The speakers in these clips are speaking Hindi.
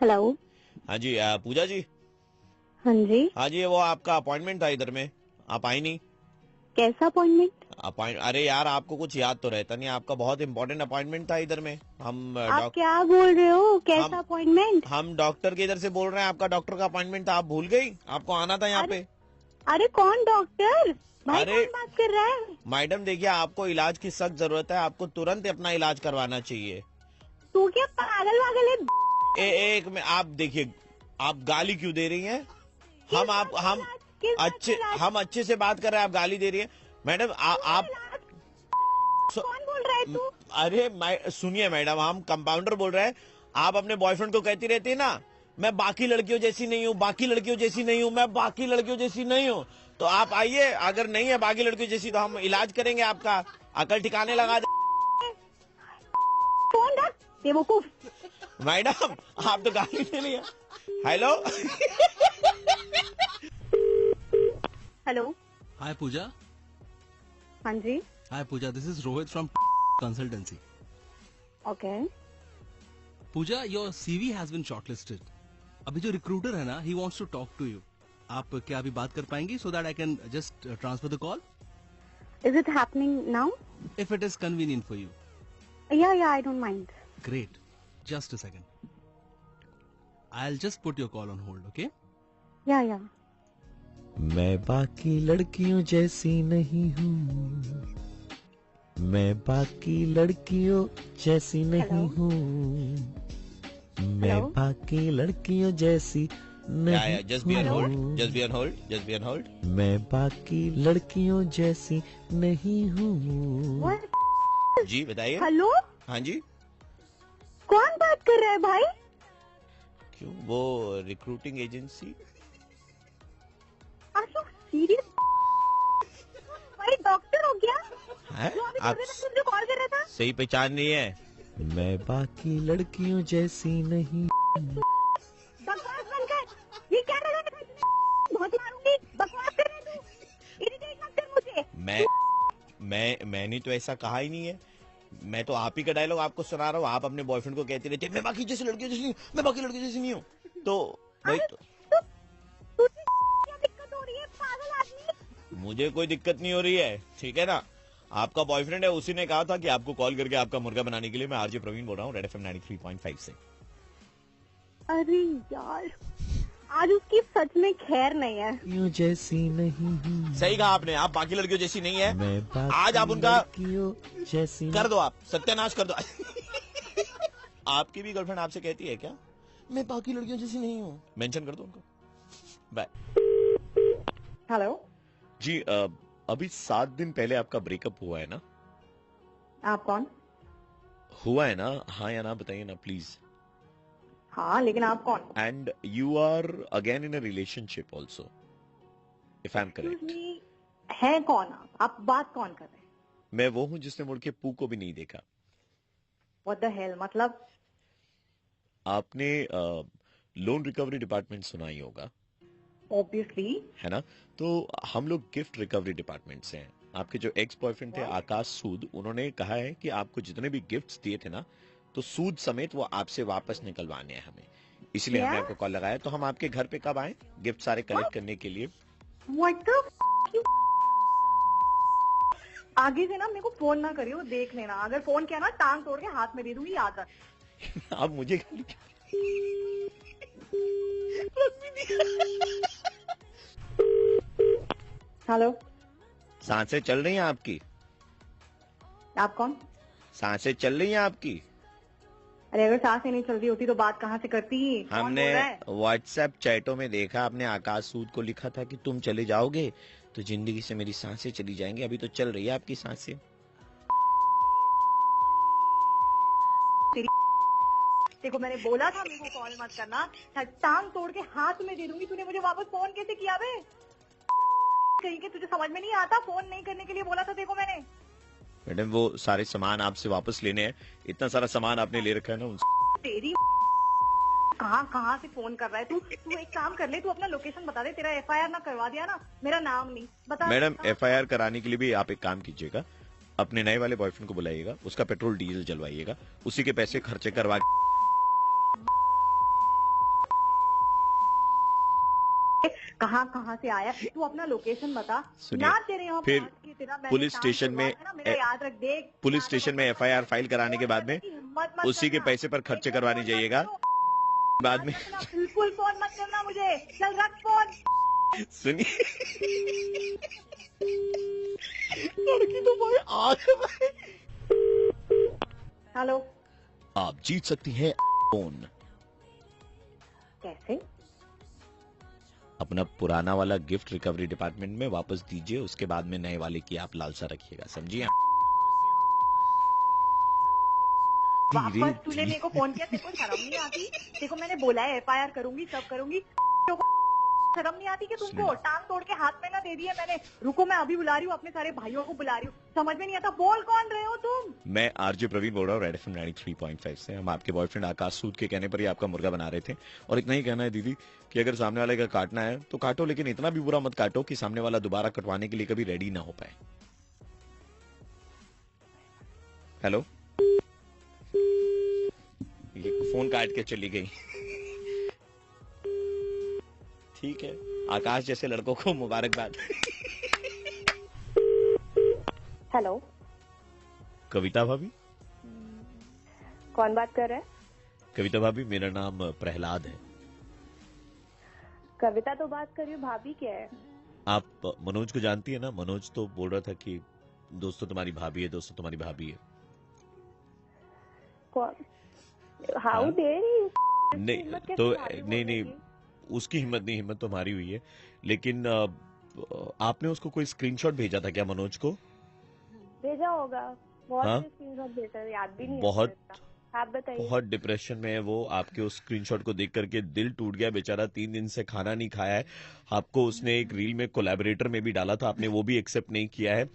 हेलो। हाँ जी पूजा जी। हाँ जी। हाँ जी वो आपका अपॉइंटमेंट था इधर में, आप आई नहीं। कैसा अपॉइंटमेंट? अरे यार आपको कुछ याद तो रहता नहीं, आपका बहुत इंपॉर्टेंट अपॉइंटमेंट था इधर में। हम आप क्या बोल रहे हो? कैसा हम अपॉइंटमेंट? हम डॉक्टर के इधर से बोल रहे हैं, आपका डॉक्टर का अपॉइंटमेंट था, आप भूल गई? आपको आना था यहाँ अरे पे। अरे कौन डॉक्टर? भाई अरे कौन बात कर रहा है? मैडम देखिए, आपको इलाज की सख्त जरूरत है, आपको तुरंत अपना इलाज करवाना चाहिए। तू क्या पागल वागल है? एक में आप देखिए, आप गाली क्यों दे रही हैं? किस बात का इलाज? किस बात का इलाज? हम अच्छे से बात कर रहे हैं, आप गाली दे रही हैं। मैडम आप इलाज सु- कौन बोल रहा है तू? अरे सुनिए मैडम, हम कंपाउंडर बोल रहे हैं। आप अपने बॉयफ्रेंड को कहती रहती है ना, मैं बाकी लड़कियों जैसी नहीं हूँ, बाकी लड़कियों जैसी नहीं हूँ, मैं बाकी लड़कियों जैसी नहीं हूँ। तो आप आइए, अगर नहीं है बाकी लड़कियों जैसी तो हम इलाज करेंगे आपका, अकल ठिकाने लगा दे। कौन था बेवकूफ? मैडम आप तो गाली दे रही है। Hello hello. Hi Pooja. हाँ जी। Hi Pooja. This is Rohit from consultancy. Okay. Pooja, your CV has been shortlisted. अभी जो recruiter है ना, he wants to talk to you. आप क्या अभी बात कर पाएंगी so that I can just transfer the call? Is it happening now? If it is convenient for you. या I don't mind. Great. Just a second. I'll just put your call on hold, okay? या मैं बाकी लड़कियों जैसी नहीं हूँ, मैं बाकी लड़कियों जैसी नहीं Hello? हूँ, मैं Hello? बाकी लड़कियों जैसी नहीं Just be on hold. Just be on hold, just be on hold. मैं बाकी लड़कियों जैसी नहीं हूँ। जी बताइए। हेलो। हाँ जी। कौन बात कर रहा है भाई? क्यों, वो रिक्रूटिंग एजेंसी। सीरियस? भाई डॉक्टर हो क्या? है जो अभी आप थोड़ी देर पहले मुझे कॉल कर रहा था। सही पहचान नहीं है। मैं बाकी लड़कियों जैसी नहीं। बकवास बंद कर। ये क्या लगा रखा है तूने? बहुत मारूंगी। बकवास कर रहा है तू। इरिटेट मत कर मुझे। मैंने तो ऐसा कहा ही नहीं है। मैं तो आप ही का डायलॉग आपको सुना रहा हूँ, आप अपने बॉयफ्रेंड को कहती रहती है मैं बाकी जैसी लड़कियों जैसी नहीं हूँ, मैं बाकी लड़कियों जैसी नहीं हूँ। तो भाई अरे तो तुझे क्या दिक्कत हो रही है पागल आदमी? मुझे कोई दिक्कत नहीं हो रही है, ठीक है ना। आपका बॉयफ्रेंड है, उसी ने कहा था कि आपको कॉल करके आपका मुर्गा बनाने के लिए। मैं आरजे प्रवीण बोल रहा हूँ, रेड एफएम 93.5 से। अरे यार आज उसकी सच में खैर नहीं है। लड़कियों जैसी नहीं हूँ। सही कहा आपने, आप बाकी लड़कियों जैसी नहीं है। आज आप उनका जैसी कर दो, आप सत्यानाश कर दो। आपकी भी गर्लफ्रेंड आपसे कहती है क्या मैं बाकी लड़कियों जैसी नहीं हूँ? मेंशन कर दो उनको। बाय। हेलो। जी अभी 7 दिन पहले आपका ब्रेकअप हुआ है ना? आप कौन? हुआ है ना, हाँ या ना बताइए ना प्लीज। हाँ लेकिन आप कौन? And you are again in a relationship also, if I am correct. है कौन आप बात कौन कर रहे हैं? मैं वो हूं जिसने मुड़ के पू को भी नहीं देखा। व्हाट द हेल मतलब? आपने लोन रिकवरी डिपार्टमेंट सुना ही होगा, ऑब्वियसली। है ना? तो हम लोग गिफ्ट रिकवरी डिपार्टमेंट से हैं। आपके जो एक्स बॉयफ्रेंड थे आकाश सूद, उन्होंने कहा है कि आपको जितने भी गिफ्ट्स दिए थे ना, तो सूद समेत वो आपसे वापस निकलवाने हैं हमें। इसलिए हमने आपको कॉल लगाया। तो हम आपके घर पे कब आए गिफ्ट सारे कलेक्ट करने के लिए? व्हाट द आगे से ना मेरे को फोन ना करियो, देख लेना अगर फोन किया ना टांग तोड़ के हाथ में दे दूंगी, याद रख। आप मुझे गाली हेलो। सांसें चल रही हैं आपकी? आप कौन? सांसें चल रही हैं आपकी? अरे अगर सांसें नहीं चल रही होती तो बात कहाँ से करती? कौन हमने बोल रहा है? व्हाट्सएप चैटों में देखा, आपने आकाश सूद को लिखा था कि तुम चले जाओगे तो जिंदगी से मेरी सांसें चली जाएंगी। अभी तो चल रही है आपकी सांसें। देखो मैंने बोला था मेरे को कॉल मत करना, टांग तोड़ के हाथ में दे दूंगी। तूने मुझे वापस फोन कैसे किया बे? कहीं के तुझे समझ में नहीं आता? फोन नहीं करने के लिए बोला था देखो मैंने। मैडम वो सारे सामान आपसे वापस लेने हैं, इतना सारा सामान आपने ले रखा है ना। तेरी कहाँ कहाँ से फोन कर रहा है तू? तू एक काम कर ले, तू अपना लोकेशन बता दे। तेरा एफआईआर ना करवा दिया ना, मेरा नाम नहीं बता। मैडम एफआईआर कराने के लिए भी आप एक काम कीजिएगा, अपने नए वाले बॉयफ्रेंड को बुलाइएगा, उसका पेट्रोल डीजल जलवाइएगा, उसी के पैसे खर्चे करवा। कहाँ कहाँ से आया तू? अपना लोकेशन बता सुनिए, ना। तेरे यहाँ फिर पास की तेरा मैंने पुलिस काम स्टेशन करवाया में था ना, मेरा याद रख। देख, पुलिस ज्यादा स्टेशन में बकवास FIR मत फाइल कराने के फोन बाद में करने की हिम्मत मत उसी के करना। पैसे पर खर्चे एक तो करवाने फोन मत जाइएगा करो, बाद याद में। रखना, बिल्कुल फोन मत करना मुझे। चल रख फोन। सुनिए, लड़की तो भाई आग है। हेलो, आप जीत सकती हैं फोन। कैसे? अपना पुराना वाला गिफ्ट रिकवरी डिपार्टमेंट में वापस दीजिए, उसके बाद में नए वाले की आप लालसा रखिएगा, समझिए? वापस तूने मेरे को फोन किया, तेरे को शर्म नहीं आती? देखो मैंने बोला है FIR करूंगी, सब करूंगी। शर्म नहीं आती कि तुमको? टांग तोड़ के हाथ में ना दे दिया मैंने। रुको, मैं अभी बुला रही हूँ, अपने सारे भाइयों को बुला रही हूँ। समझ में नहीं आता, बोल कौन रहे हो तुम? मैं RJ प्रवीण बोल रहा हूँ, रेड FM 93.5 से। हम आपके बॉयफ्रेंड आकाश सूद के कहने पर ही आपका मुर्गा बना रहे थे, और इतना ही कहना है दीदी कि अगर सामने वाले का काटना है तो काटो, लेकिन इतना भी बुरा मत काटो कि सामने वाला दोबारा कटवाने के लिए कभी रेडी ना हो पाए। हेलो, ये फोन काट के चली गई। ठीक है, आकाश जैसे लड़कों को मुबारकबाद। हेलो, कविता भाभी? कौन बात कर रहा है? कविता भाभी, मेरा नाम प्रहलाद है। कविता तो बात कर रही हूँ, भाभी क्या है? आप मनोज को जानती है ना? मनोज तो बोल रहा था कि दोस्तों तुम्हारी भाभी है, दोस्तों तुम्हारी भाभी है। कौन? हाउ हाँ? डेयर नहीं तो नहीं, उसकी हिम्मत नहीं, हिम्मत तो हमारी हुई है। लेकिन आपने उसको कोई स्क्रीनशॉट भेजा था क्या मनोज को? भेजा होगा, बहुत हाँ? से स्क्रीनशॉट भेजा है, याद भी नहीं है बहुत मुझे इतना। आप बताइए। बहुत डिप्रेशन में है वो। आपके उस स्क्रीनशॉट को देख करके दिल टूट गया बेचारा, 3 दिन से खाना नहीं खाया है। आपको उसने एक रील में कोलैबोरेटर में भी डाला था, आपने वो भी एक्सेप्ट नहीं किया है।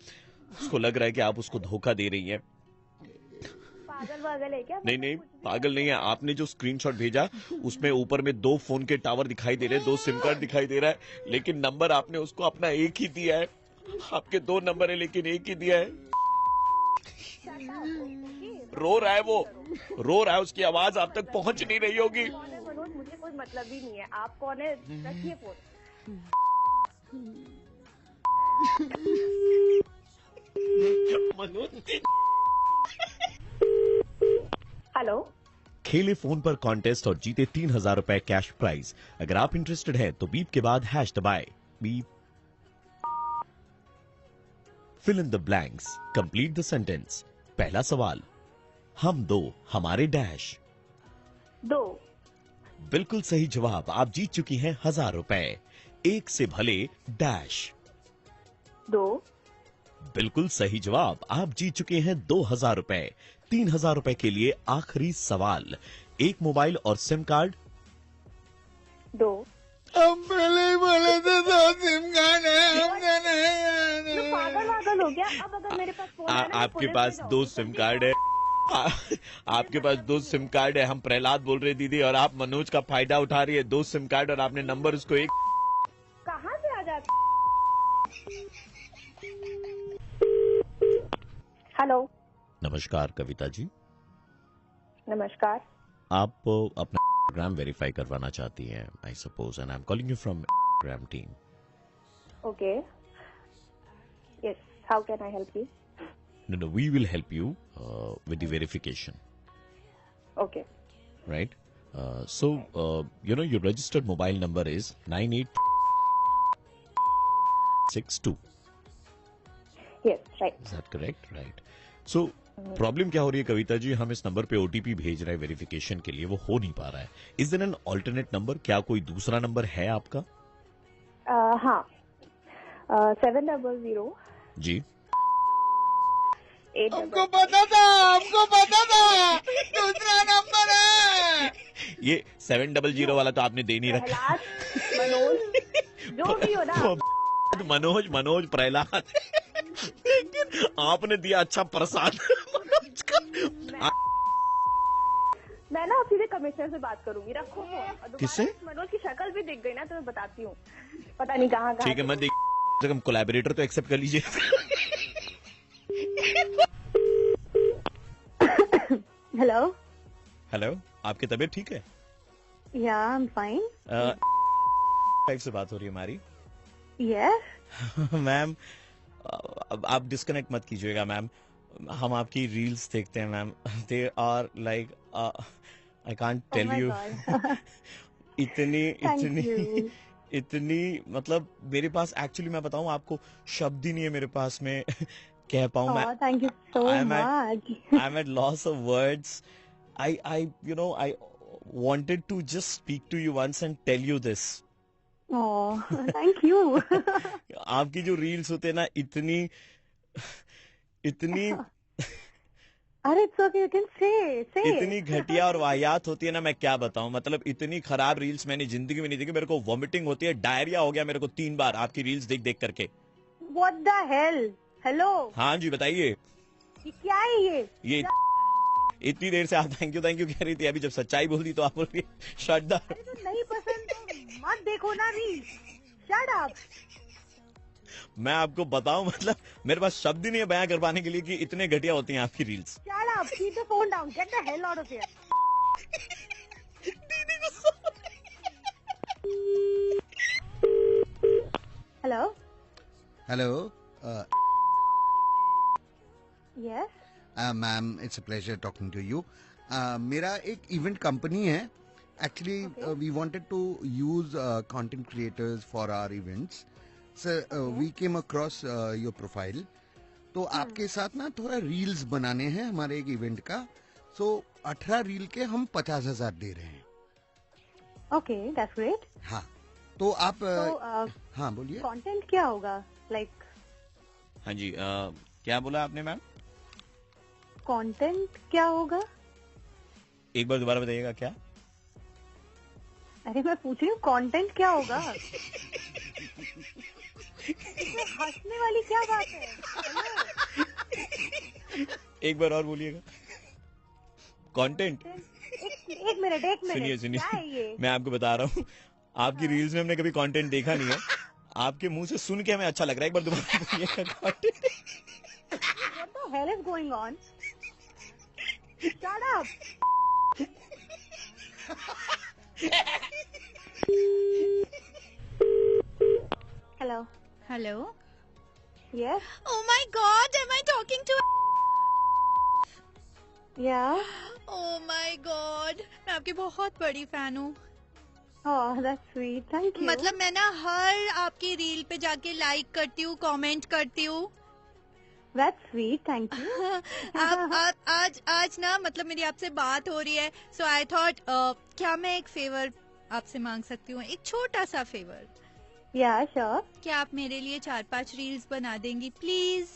उसको लग रहा है कि आप उसको धोखा दे रही हैं। पागल वागल है क्या? नहीं नहीं, पागल नहीं है। आपने जो स्क्रीनशॉट भेजा उसमें ऊपर में 2 फोन के टावर दिखाई दे रहे हैं, 2 सिम कार्ड दिखाई दे रहा है, लेकिन नंबर आपने उसको अपना एक ही दिया है। आपके 2 नंबर है लेकिन एक ही दिया है। रो रहा है वो, रो रहा है, उसकी आवाज आप तक पहुंच नहीं रही होगी। कौन है मनोज? मुझे कोई मतलब ही नहीं है। आप कौन है? रखिए फोन। हेलो, खेले फोन पर कॉन्टेस्ट और जीते 3000 रुपए कैश प्राइज। अगर आप इंटरेस्टेड हैं तो बीप के बाद हैश दबाए। Beep. Fill in the blanks, complete the sentence. पहला सवाल, हम 2 हमारे डैश। 2। बिल्कुल सही जवाब। आप जीत चुकी हैं 1000 रुपए। 1 से भले डैश। 2। बिल्कुल सही जवाब। आप जीत चुके हैं 2000 रुपए। 3000 रुपए के लिए आखिरी सवाल, 1 मोबाइल और सिम कार्ड। 2। हम पहले बोले थे 2 सिम कार्ड है, हमने नहीं। तो पागल वागल हो गया? अब अगर मेरे पास फोन है ना, मैं आपके पुलिस पास में 2 जाऊंगी, सिम समझी? कार्ड है। आपके पास 2 सिम कार्ड है। हम प्रहलाद बोल रहे दीदी, और आप मनोज का फायदा उठा रही है। 2 सिम कार्ड और आपने नंबर उसको एक। कहाँ से आ जाते? हेलो, नमस्कार कविता जी, नमस्कार। आप अपना प्रोग्राम वेरीफाई करवाना चाहती हैं, I suppose, and I am calling you from programme team. Okay, yes, how can I help you? No, we will help you with the verification, okay, right? So, your registered mobile number is 9862. Yes, right. Is that correct? Right. So, problem क्या हो रही है कविता जी? हम इस नंबर पे OTP भेज रहे हैं वेरिफिकेशन के लिए, वो हो नहीं पा रहा है। Is there an alternate number? क्या कोई दूसरा नंबर है आपका? हाँ, 700 जी, 8 हमको पता था दूसरा नंबर है। ये 700 वाला तो आपने दे नहीं रखा। प्रहलाद, मनोज, जो भी हो ना। मनोज प्रहलाद। लेकिन आपने दिया अच्छा प्रसाद मनोज का। मैं ना सीधे कमिश्नर से बात करूंगी, रखो फोन। और दोबारा किससे? मनोज की शक्ल भी दिख गई ना तो मैं बताती हूँ, पता नहीं कहाँ कहाँ। ठीक है, मैं देख, हम कोलैबोरेटर तो एक्सेप्ट कर लीजिए। हेलो, हेलो, आपकी तबीयत ठीक है? या आई एम फाइन। फाइव से बात हो रही है हमारी। Yes. मैम अब आप डिस्कनेक्ट मत कीजिएगा मैम, हम आपकी रील्स देखते हैं ma'am. They are like I can't Oh tell my you. God. इतनी Thank इतनी you. इतनी मतलब मेरे पास एक्चुअली मैं बताऊं आपको शब्द ही नहीं है मेरे पास में कह पाऊं मैं। Oh, thank you so I'm at- much. I'm at loss of words. I wanted to just speak to you once and tell you this. Oh, thank you. आपकी जो रील्स होते हैं ना इतनी इतनी अरे it's okay, you can say. इतनी घटिया और वाहियात होती है ना, मैं क्या बताऊं। मतलब इतनी खराब रील्स मैंने जिंदगी में नहीं देखी। मेरे को वॉमिटिंग होती है, डायरिया हो गया मेरे को 3 बार आपकी रील्स देख देख करके। What the hell? Hello. हाँ जी बताइए। ये क्या है ये? इतनी देर से आप थैंक यू कह रही थी, अभी जब सच्चाई बोल दी तो आप बोल रही शट द। अरे तो नहीं पसंद तो मत देखो ना रील। Shut up. मैं आपको बताऊं मतलब मेरे पास शब्द ही नहीं है बयां कर पाने के लिए कि इतने घटिया होती हैं आपकी reels. Shut up. Keep the phone down. Get the hell out of here. Hello. Hello. Yes. Ma'am, it's a pleasure talking to you. मेरा एक इवेंट कंपनी है. Actually, we wanted to use content creators for our events. So, we came across your profile. तो आपके साथ ना थोड़ा रील्स बनाने हैं हमारे एक इवेंट का. So, 18 रील के हम 50,000 दे रहे हैं. Okay, that's great. हाँ. तो आप So, हाँ बोलिए. content क्या होगा? Like हाँ जी क्या बोला आपने मैम? content क्या होगा? एक बार दोबारा बताइएगा क्या? अरे मैं पूछ रही हूँ कंटेंट क्या होगा? इसमें हंसने वाली क्या बात है? एक बार और बोलिएगा। कंटेंट। एक मिनट सुनिए क्या है ये? मैं आपको बता रहा हूँ, आपकी रील्स में हमने कभी कंटेंट देखा नहीं है। आपके मुंह से सुन के हमें अच्छा लग रहा है। एक बार दोबारा बोलिएगा content. What the hell is going on? Shut up. Hello. Hello. Yes. Oh my God, am I talking to? Yeah. Oh my God, मैं आपकी बहुत बड़ी फैन हूँ। Oh, that's sweet. Thank you. मतलब मैं ना हर आपकी रील पे जाके लाइक करती हूँ, कमेंट करती हूँ। That's sweet. Thank you. आज ना मतलब मेरी आपसे बात हो रही है, सो आई थॉट क्या मैं एक फेवर आपसे मांग सकती हूँ, एक छोटा सा फेवर। Yeah, sure. क्या आप मेरे लिए 4-5 रील्स बना देंगी प्लीज?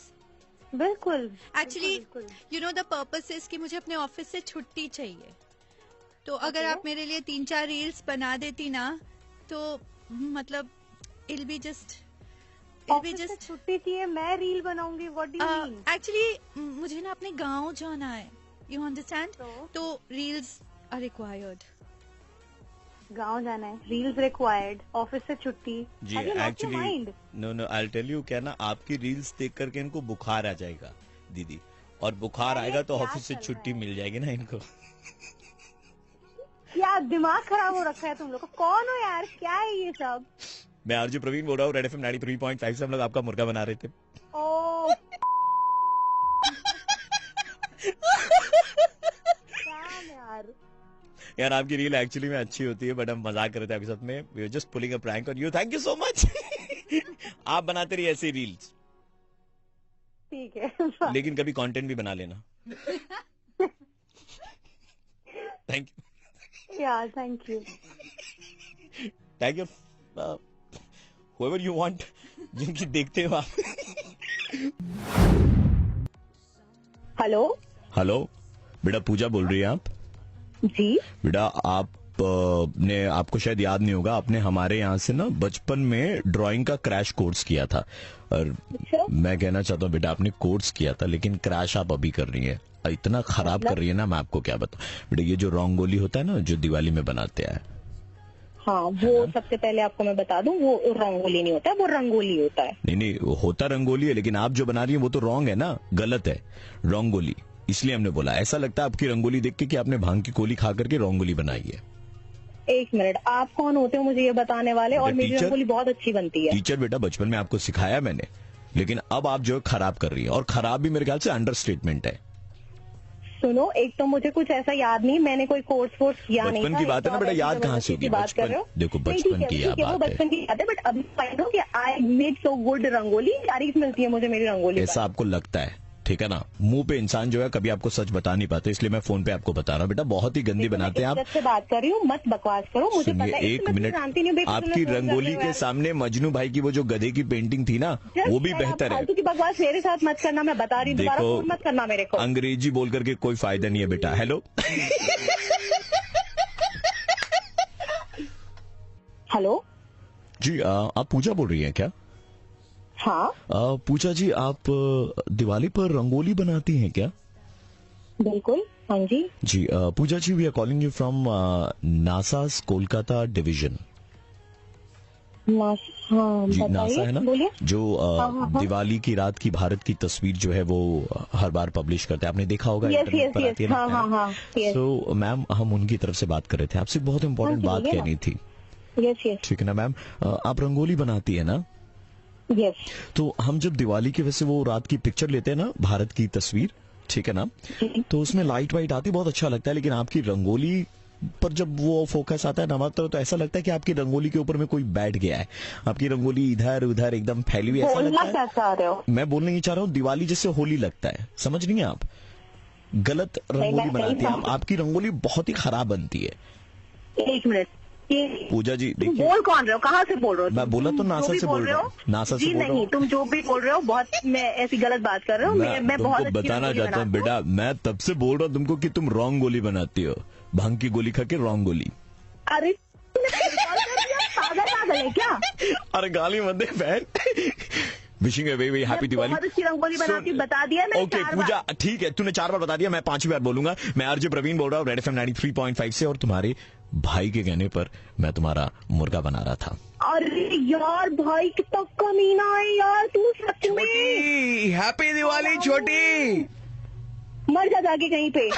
बिल्कुल. एक्चुअली बिल्कुल. You know the purpose is कि मुझे अपने ऑफिस से छुट्टी चाहिए, तो अगर आप मेरे लिए 3-4 रील्स बना देती ना तो मतलब इल बी जस्ट छुट्टी चाहिए, मैं रील बनाऊंगी. What do you mean? Actually मुझे ना अपने गांव जाना है, यू अंडरस्टैंड? तो? तो रील्स आर रिक्वायर्ड। गांव जाना है, रील्स रिक्वायर्ड, ऑफिस से छुट्टी. जी Have you lost your actually mind? No I tell you क्या ना, आपकी रील्स देख करके इनको बुखार आ जाएगा दीदी, और बुखार अरे आएगा तो क्या ऑफिस से चल छुट्टी रहा है? मिल जाएगी ना इनको। क्या दिमाग खराब हो रखा है तुम लोग का? कौन हो यार? क्या है ये सब? मैं आरजे प्रवीण बोल रहा हूँ, रेड एफएम 93.5 से हम लोग आपका मुर्गा बना रहे थे। ओ यार. यार आपकी रील एक्चुअली में अच्छी होती है, बट हम मजाक कर रहे थे आपके साथ में। We are just pulling a prank on you. Thank you so much. आप बनाते रहिए ऐसी रील्स, ठीक है. लेकिन कभी कंटेंट भी बना लेना। थैंक यू यार thank you. Thank you whoever you want, जिनकी देखते हो आप। हेलो. हेलो बेटा, पूजा बोल रही है आप? जी. बेटा आप ने आपको शायद याद नहीं होगा, आपने हमारे यहाँ से ना बचपन में ड्राइंग का क्रैश कोर्स किया था। और अच्छा? मैं कहना चाहता हूँ बेटा, आपने कोर्स किया था लेकिन क्रैश आप अभी कर रही है, इतना खराब कर रही है ना, मैं आपको क्या बताऊं। बेटा ये जो रंगोली होता है ना, जो दिवाली में बनाते हैं, हाँ वो सबसे पहले आपको मैं बता दूं, वो रंगोली नहीं होता है, वो रंगोली होता है. नहीं होता रंगोली है, लेकिन आप जो बना रही है वो तो रॉन्ग है ना, गलत है रंगोली। इसलिए हमने बोला, ऐसा लगता है आपकी रंगोली देख के कि आपने भांग की गोली खा करके रंगोली बनाई है। एक मिनट, आप कौन होते हो मुझे ये बताने वाले? और मेरी टीचर- रंगोली बहुत अच्छी बनती है। टीचर बेटा बचपन में आपको सिखाया मैंने, लेकिन अब आप जो है खराब कर रही है, और खराब भी मेरे ख्याल से अंडरस्टेटमेंट है। सुनो, एक तो मुझे कुछ ऐसा याद नहीं, मैंने कोई कोर्स किया नहीं था। बचपन की बात है ना बेटा, याद कहाँ से होगी? बात कर रहे हो? देखो नहीं, बचपन ठीक है, की ठीक है, वो बात है। बचपन की बात है, बट अभी फाइंड हो कि I made so good rangoli, तारीफ मिलती है मुझे मेरी रंगोली ऐसा आपको लगता है, ठीक है ना? मुंह पे इंसान जो है कभी आपको सच बता नहीं पाते, इसलिए मैं फोन पे आपको बता रहा हूँ बेटा, बहुत ही गंदी बनाते हैं आप। से बात कर रही हूँ, मत बकवास करो, मुझे पता सुनिए है। एक मैं मिनट, जानती नहीं हूँ, बेफिज़ूल आपकी में फोन कर रंगोली रही हूँ के यार। सामने मजनू भाई की वो जो गधे की पेंटिंग थी ना, वो भी बेहतर है। फालतू की बकवास मेरे साथ मत करना, मैं बता रही हूँ, दोबारा देखो, फोन मत करना मेरे को। अंग्रेजी बोल करके कोई फायदा नहीं है बेटा। हेलो हेलो जी, आप पूजा बोल रही हैं क्या? हाँ पूजा जी, आप दिवाली पर रंगोली बनाती हैं क्या? बिल्कुल, हाँ जी। जी Pooja ji, we are calling you from NASA's Kolkata division. हाँ जी नासा बताइए, है ना, बोलिए। जो हाँ। दिवाली की रात की भारत की तस्वीर जो है वो हर बार पब्लिश करते हैं, आपने देखा होगा यस इंटरनेट यस पर आती है यस, ना। हाँ हाँ हाँ, यस सो मैम, हम उनकी तरफ से बात कर रहे थे, आपसे बहुत इंपॉर्टेंट हाँ जी, बात बोलिए ना। कहनी थी, यस यस ठीक है ना मैम? आप रंगोली बनाती है ना? यस। तो हम जब दिवाली की वैसे वो रात की पिक्चर लेते हैं ना, भारत की तस्वीर, ठीक है ना, तो उसमें लाइट वाइट आती, बहुत अच्छा लगता है, लेकिन आपकी रंगोली पर जब वो फोकस आता है ना, तो ऐसा लगता है कि आपकी रंगोली के ऊपर में कोई बैठ गया है, आपकी रंगोली इधर उधर एकदम फैली हुई, ऐसा बोलना लगता है। क्या चाह रहे हो? मैं बोलने नहीं चाह रहा हूँ, दिवाली जैसे होली लगता है, समझ नहीं है आप? गलत रंगोली मैं बनाती है आप, समझ- आपकी रंगोली बहुत ही खराब बनती है। एक मिनट, ये पूजा जी तुम देखिए, बोल कौन रहे हो? कहाँ से बोल रहे हो? मैं बोला तो तुम नासा जो भी से बोल रहा हो? हूँ, नासा से जी बोल रहा नहीं, हूँ। तुम जो भी बोल रहे हो, बहुत मैं ऐसी गलत बात कर रहे हो। मैं बहुत तुमको अच्छी बताना रंगोली चाहता हूँ बनाती हूँ। बेटा, मैं तब से बोल रहा हूँ तुमको कि तुम रॉन्ग गोली बनाती हो, भांग की गोली खा के रॉन्ग गोली। अरे पागल पागल है क्या? अरे गाली मत दे बहन। Wishing a very happy Diwali. बहुत अच्छी रंगोली बनाती हूँ, बता दिया मैंने ओके 4 पूजा, बार। ठीक है, तूने 4 बार बता दिया, मैं 5वीं बार बोलूंगा। मैं आरजे प्रवीण बोल रहा हूँ, रेड एफएम 93.5 से, और तुम्हारे भाई के कहने पर मैं तुम्हारा मुर्गा बना रहा था। अरे यार भाई, कितना कमीना है यार तू, सच में। हैप्पी दिवाली छोटी। मर जा जाके कहीं पे।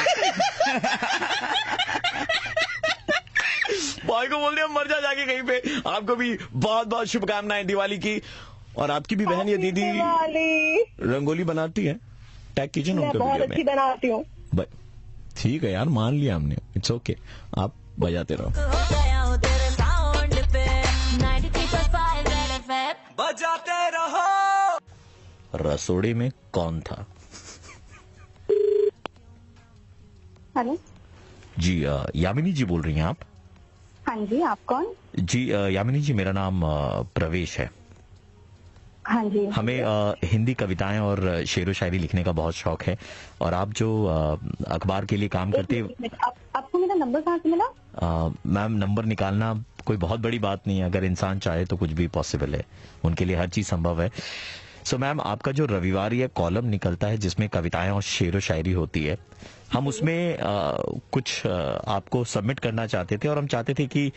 भाई को बोल दिया मर जा जाके कहीं पे। आपको भी बहुत बहुत शुभकामनाएं दिवाली की, और आपकी भी बहन या दीदी दिवाली। रंगोली बनाती है, टैग कीजिए ना मैं उनका बहुत वीडियो अच्छी में। बनाती हूँ। ठीक है यार, मान लिया हमने, इट्स ओके, आप बजाते रहो। हो गया हूँ तेरे साउंड पे 93.5 रेड एफएम बजाते रहो। रसोड़े में कौन था? हेलो, जी यामिनी जी बोल रही हैं आप? हाँ जी, आप कौन? जी यामिनी जी, मेरा नाम प्रवेश है। हाँ जी। हमें हिंदी कविताएं और शेर व शायरी लिखने का बहुत शौक है, और आप जो अखबार के लिए काम करते हैं, आपको मेरा नंबर कहाँ से मिला? मैम नंबर निकालना कोई बहुत बड़ी बात नहीं है, अगर इंसान चाहे तो कुछ भी पॉसिबल है, उनके लिए हर चीज संभव है। सो मैम, आपका जो रविवार ये कॉलम निकलता है जिसमें कविताएं और शेर व शायरी होती है, हम उसमें कुछ आपको सबमिट करना चाहते थे, और हम चाहते थे कि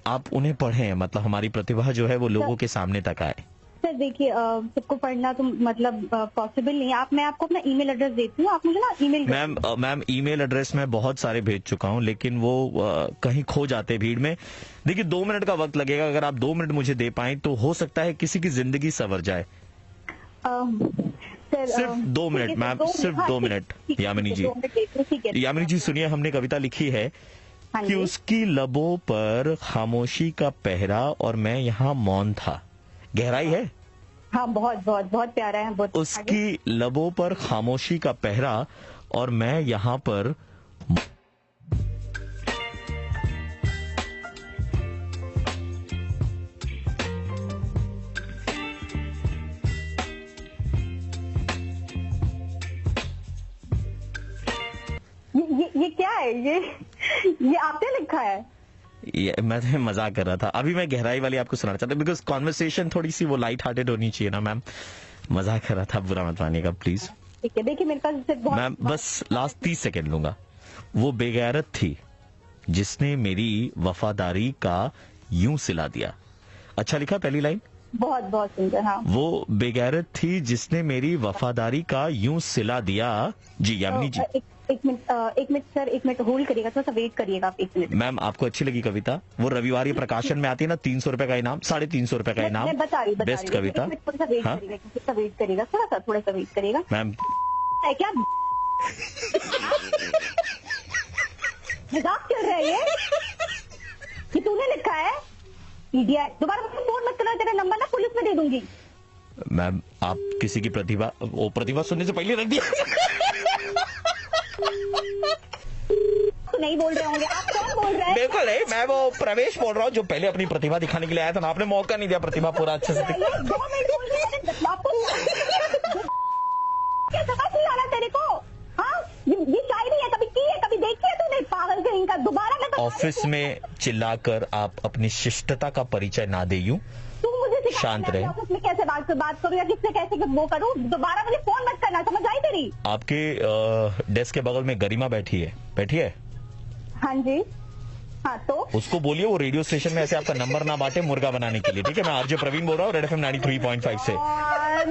आप उन्हें पढ़ें, मतलब हमारी प्रतिभा जो है वो लोगों के सामने तक आए। सर देखिए, सबको पढ़ना तो मतलब पॉसिबल नहीं है। मैं आपको अपना ईमेल एड्रेस देती हूँ, आप मुझे ना ईमेल। मैम ईमेल एड्रेस मैं बहुत सारे भेज चुका हूँ, लेकिन वो कहीं खो जाते भीड़ में। देखिए 2 मिनट का वक्त लगेगा, अगर आप 2 मिनट मुझे दे पाएं तो हो सकता है किसी की जिंदगी संवर जाए। सर सिर्फ 2 मिनट मैम, सिर्फ 2 मिनट। यामिनी जी, यामिनी जी सुनिए, हमने कविता लिखी है कि उसकी लबों पर खामोशी का पहरा और मैं यहाँ मौन था। गहराई है? हाँ, बहुत बहुत बहुत प्यारा है। बहुत उसकी लबों पर खामोशी का पहरा और मैं यहाँ पर ये क्या है? ये आपने लिखा है? मैं तो मजाक कर रहा था, अभी मैं गहराई वाली आपको सुनाना चाहता हूँ, बिकॉज कॉन्वर्सेशन थोड़ी सी वो लाइट हार्टेड होनी चाहिए ना मैम। मजाक कर रहा था, बुरा मत मानिएगा प्लीज। ठीक है, देखिए मेरे पास इससे बहुत। मैम बस लास्ट 30 सेकेंड लूंगा। वो बेगैरत थी जिसने मेरी वफादारी का यूं सिला दिया। अच्छा लिखा पहली लाइन? बहुत बहुत सुंदर। हाँ, वो बेगैरत थी जिसने मेरी वफादारी का यूं सिला दिया। जी यामिनी जी। एक मिनट सर, एक मिनट होल्ड करिएगा, थोड़ा सा वेट करिएगा आप 1 मिनट। मैम आपको अच्छी लगी कविता? वो रविवार प्रकाशन में आती है ना, 300 रुपए का इनाम, 350 रुपए का इनाम, मैं बता रही बेस्ट कविता। थोड़ा सा वेट करिएगा, थोड़ा सा वेट करिएगा मैम है क्या? मजाक चल रहा है ये तूने लिखा है? इडियट, दोबारा मुझे फोन मत करना, तेरा नंबर ना पुलिस में दे दूंगी। मैम आप किसी की प्रतिभा सुनने से पहले रख दिया। नहीं बोल रहे होंगे, आप कौन बोल रहे हैं? बिल्कुल नहीं, मैं वो प्रवेश बोल रहा हूँ जो पहले अपनी प्रतिभा दिखाने के लिए आया था ना, आपने मौका नहीं दिया प्रतिभा पूरा अच्छे से। 2 मिनट बोल रहे हैं आपको, क्या समझ नहीं आ रहा तेरे को? हाँ, ये शायरी है, कभी की है, कभी देखी है तूने? पागल कहीं का, दोबारा मैं ऑफिस में चिल्लाकर आप अपनी शिष्टता का परिचय ना दे यूं। तू मुझे सिखा, शांत रहे। ऑफिस में कैसे बात करूँ या किससे कैसे वो करूँ? दोबारा मुझे फोन मत करना, समझ आई तेरी? आपके डेस्क के बगल में गरिमा बैठी है। हाँ जी, हाँ तो उसको बोलिए वो रेडियो स्टेशन में ऐसे आपका नंबर ना बांटे मुर्गा बनाने के लिए, ठीक है? मैं आरजे प्रवीण बोल रहा हूँ, रेड एफएम 93.5 से।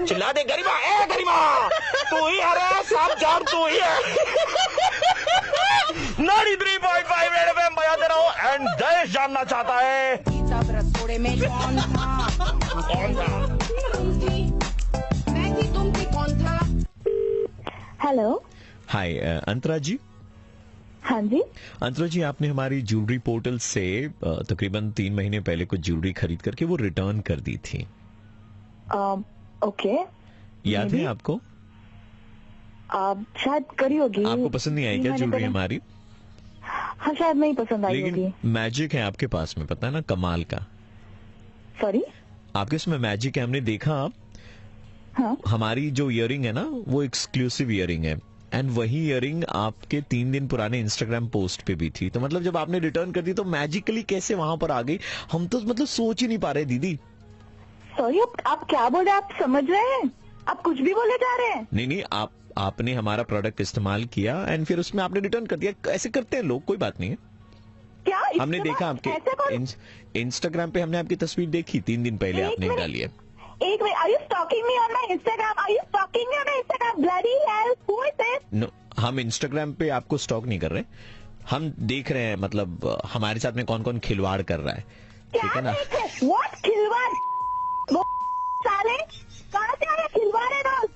चिल्ला दे गरिमा, ए गरिमा, तू ही है, सब जान तू ही है। 93.5 रेड एफएम बजाते रहो, एंड देश जानना चाहता है तब रसोड़े में कौन था? मैं थी, तुम थी, कौन था? हेलो, हाय अंतरा जी। हाँ जी, अंतरा जी, आपने हमारी ज्वेलरी पोर्टल से तकरीबन 3 महीने पहले कुछ ज्वेलरी खरीद करके वो रिटर्न कर दी थी। ओके, याद है आपको? शायद करी होगी। आपको पसंद नहीं आई क्या ज्वेलरी हमारी? हाँ, शायद नहीं पसंद आई होगी। लेकिन मैजिक है आपके पास में, पता है ना, कमाल का। सॉरी, आपके इसमें मैजिक है, हमने देखा। आप हाँ, हमारी जो इयरिंग है ना, वो एक्सक्लूसिव इयरिंग है, एंड वही इयरिंग आपके 3 दिन पुराने इंस्टाग्राम पोस्ट पे भी थी। तो मतलब जब आपने रिटर्न कर दी तो मैजिकली कैसे वहां पर आ गई, हम तो मतलब सोच ही नहीं पा रहे दीदी। सॉरी, आप क्या बोल रहे हैं? आप समझ रहे हैं? आप कुछ भी बोले जा रहे हैं। नहीं, आपने हमारा प्रोडक्ट इस्तेमाल किया एंड फिर उसमें आपने रिटर्न कर दिया। ऐसे करते हैं लोग, कोई बात नहीं है। क्या हमने देखा आपके इंस्टाग्राम पे, हमने आपकी तस्वीर देखी 3 दिन पहले आपने डाली है। एक minute, are you stalking me on my Instagram? Are you stalking me on my Instagram? Bloody hell, who is this? No, हम इंस्टाग्राम पे आपको स्टॉक नहीं कर रहे, हम देख रहे हैं मतलब हमारे साथ में कौन कौन खिलवाड़ कर रहा है, ठीक है ना? व्हाट खिलवाड़? वो साले कहां से आ रहे खिलवाड़ है रोज?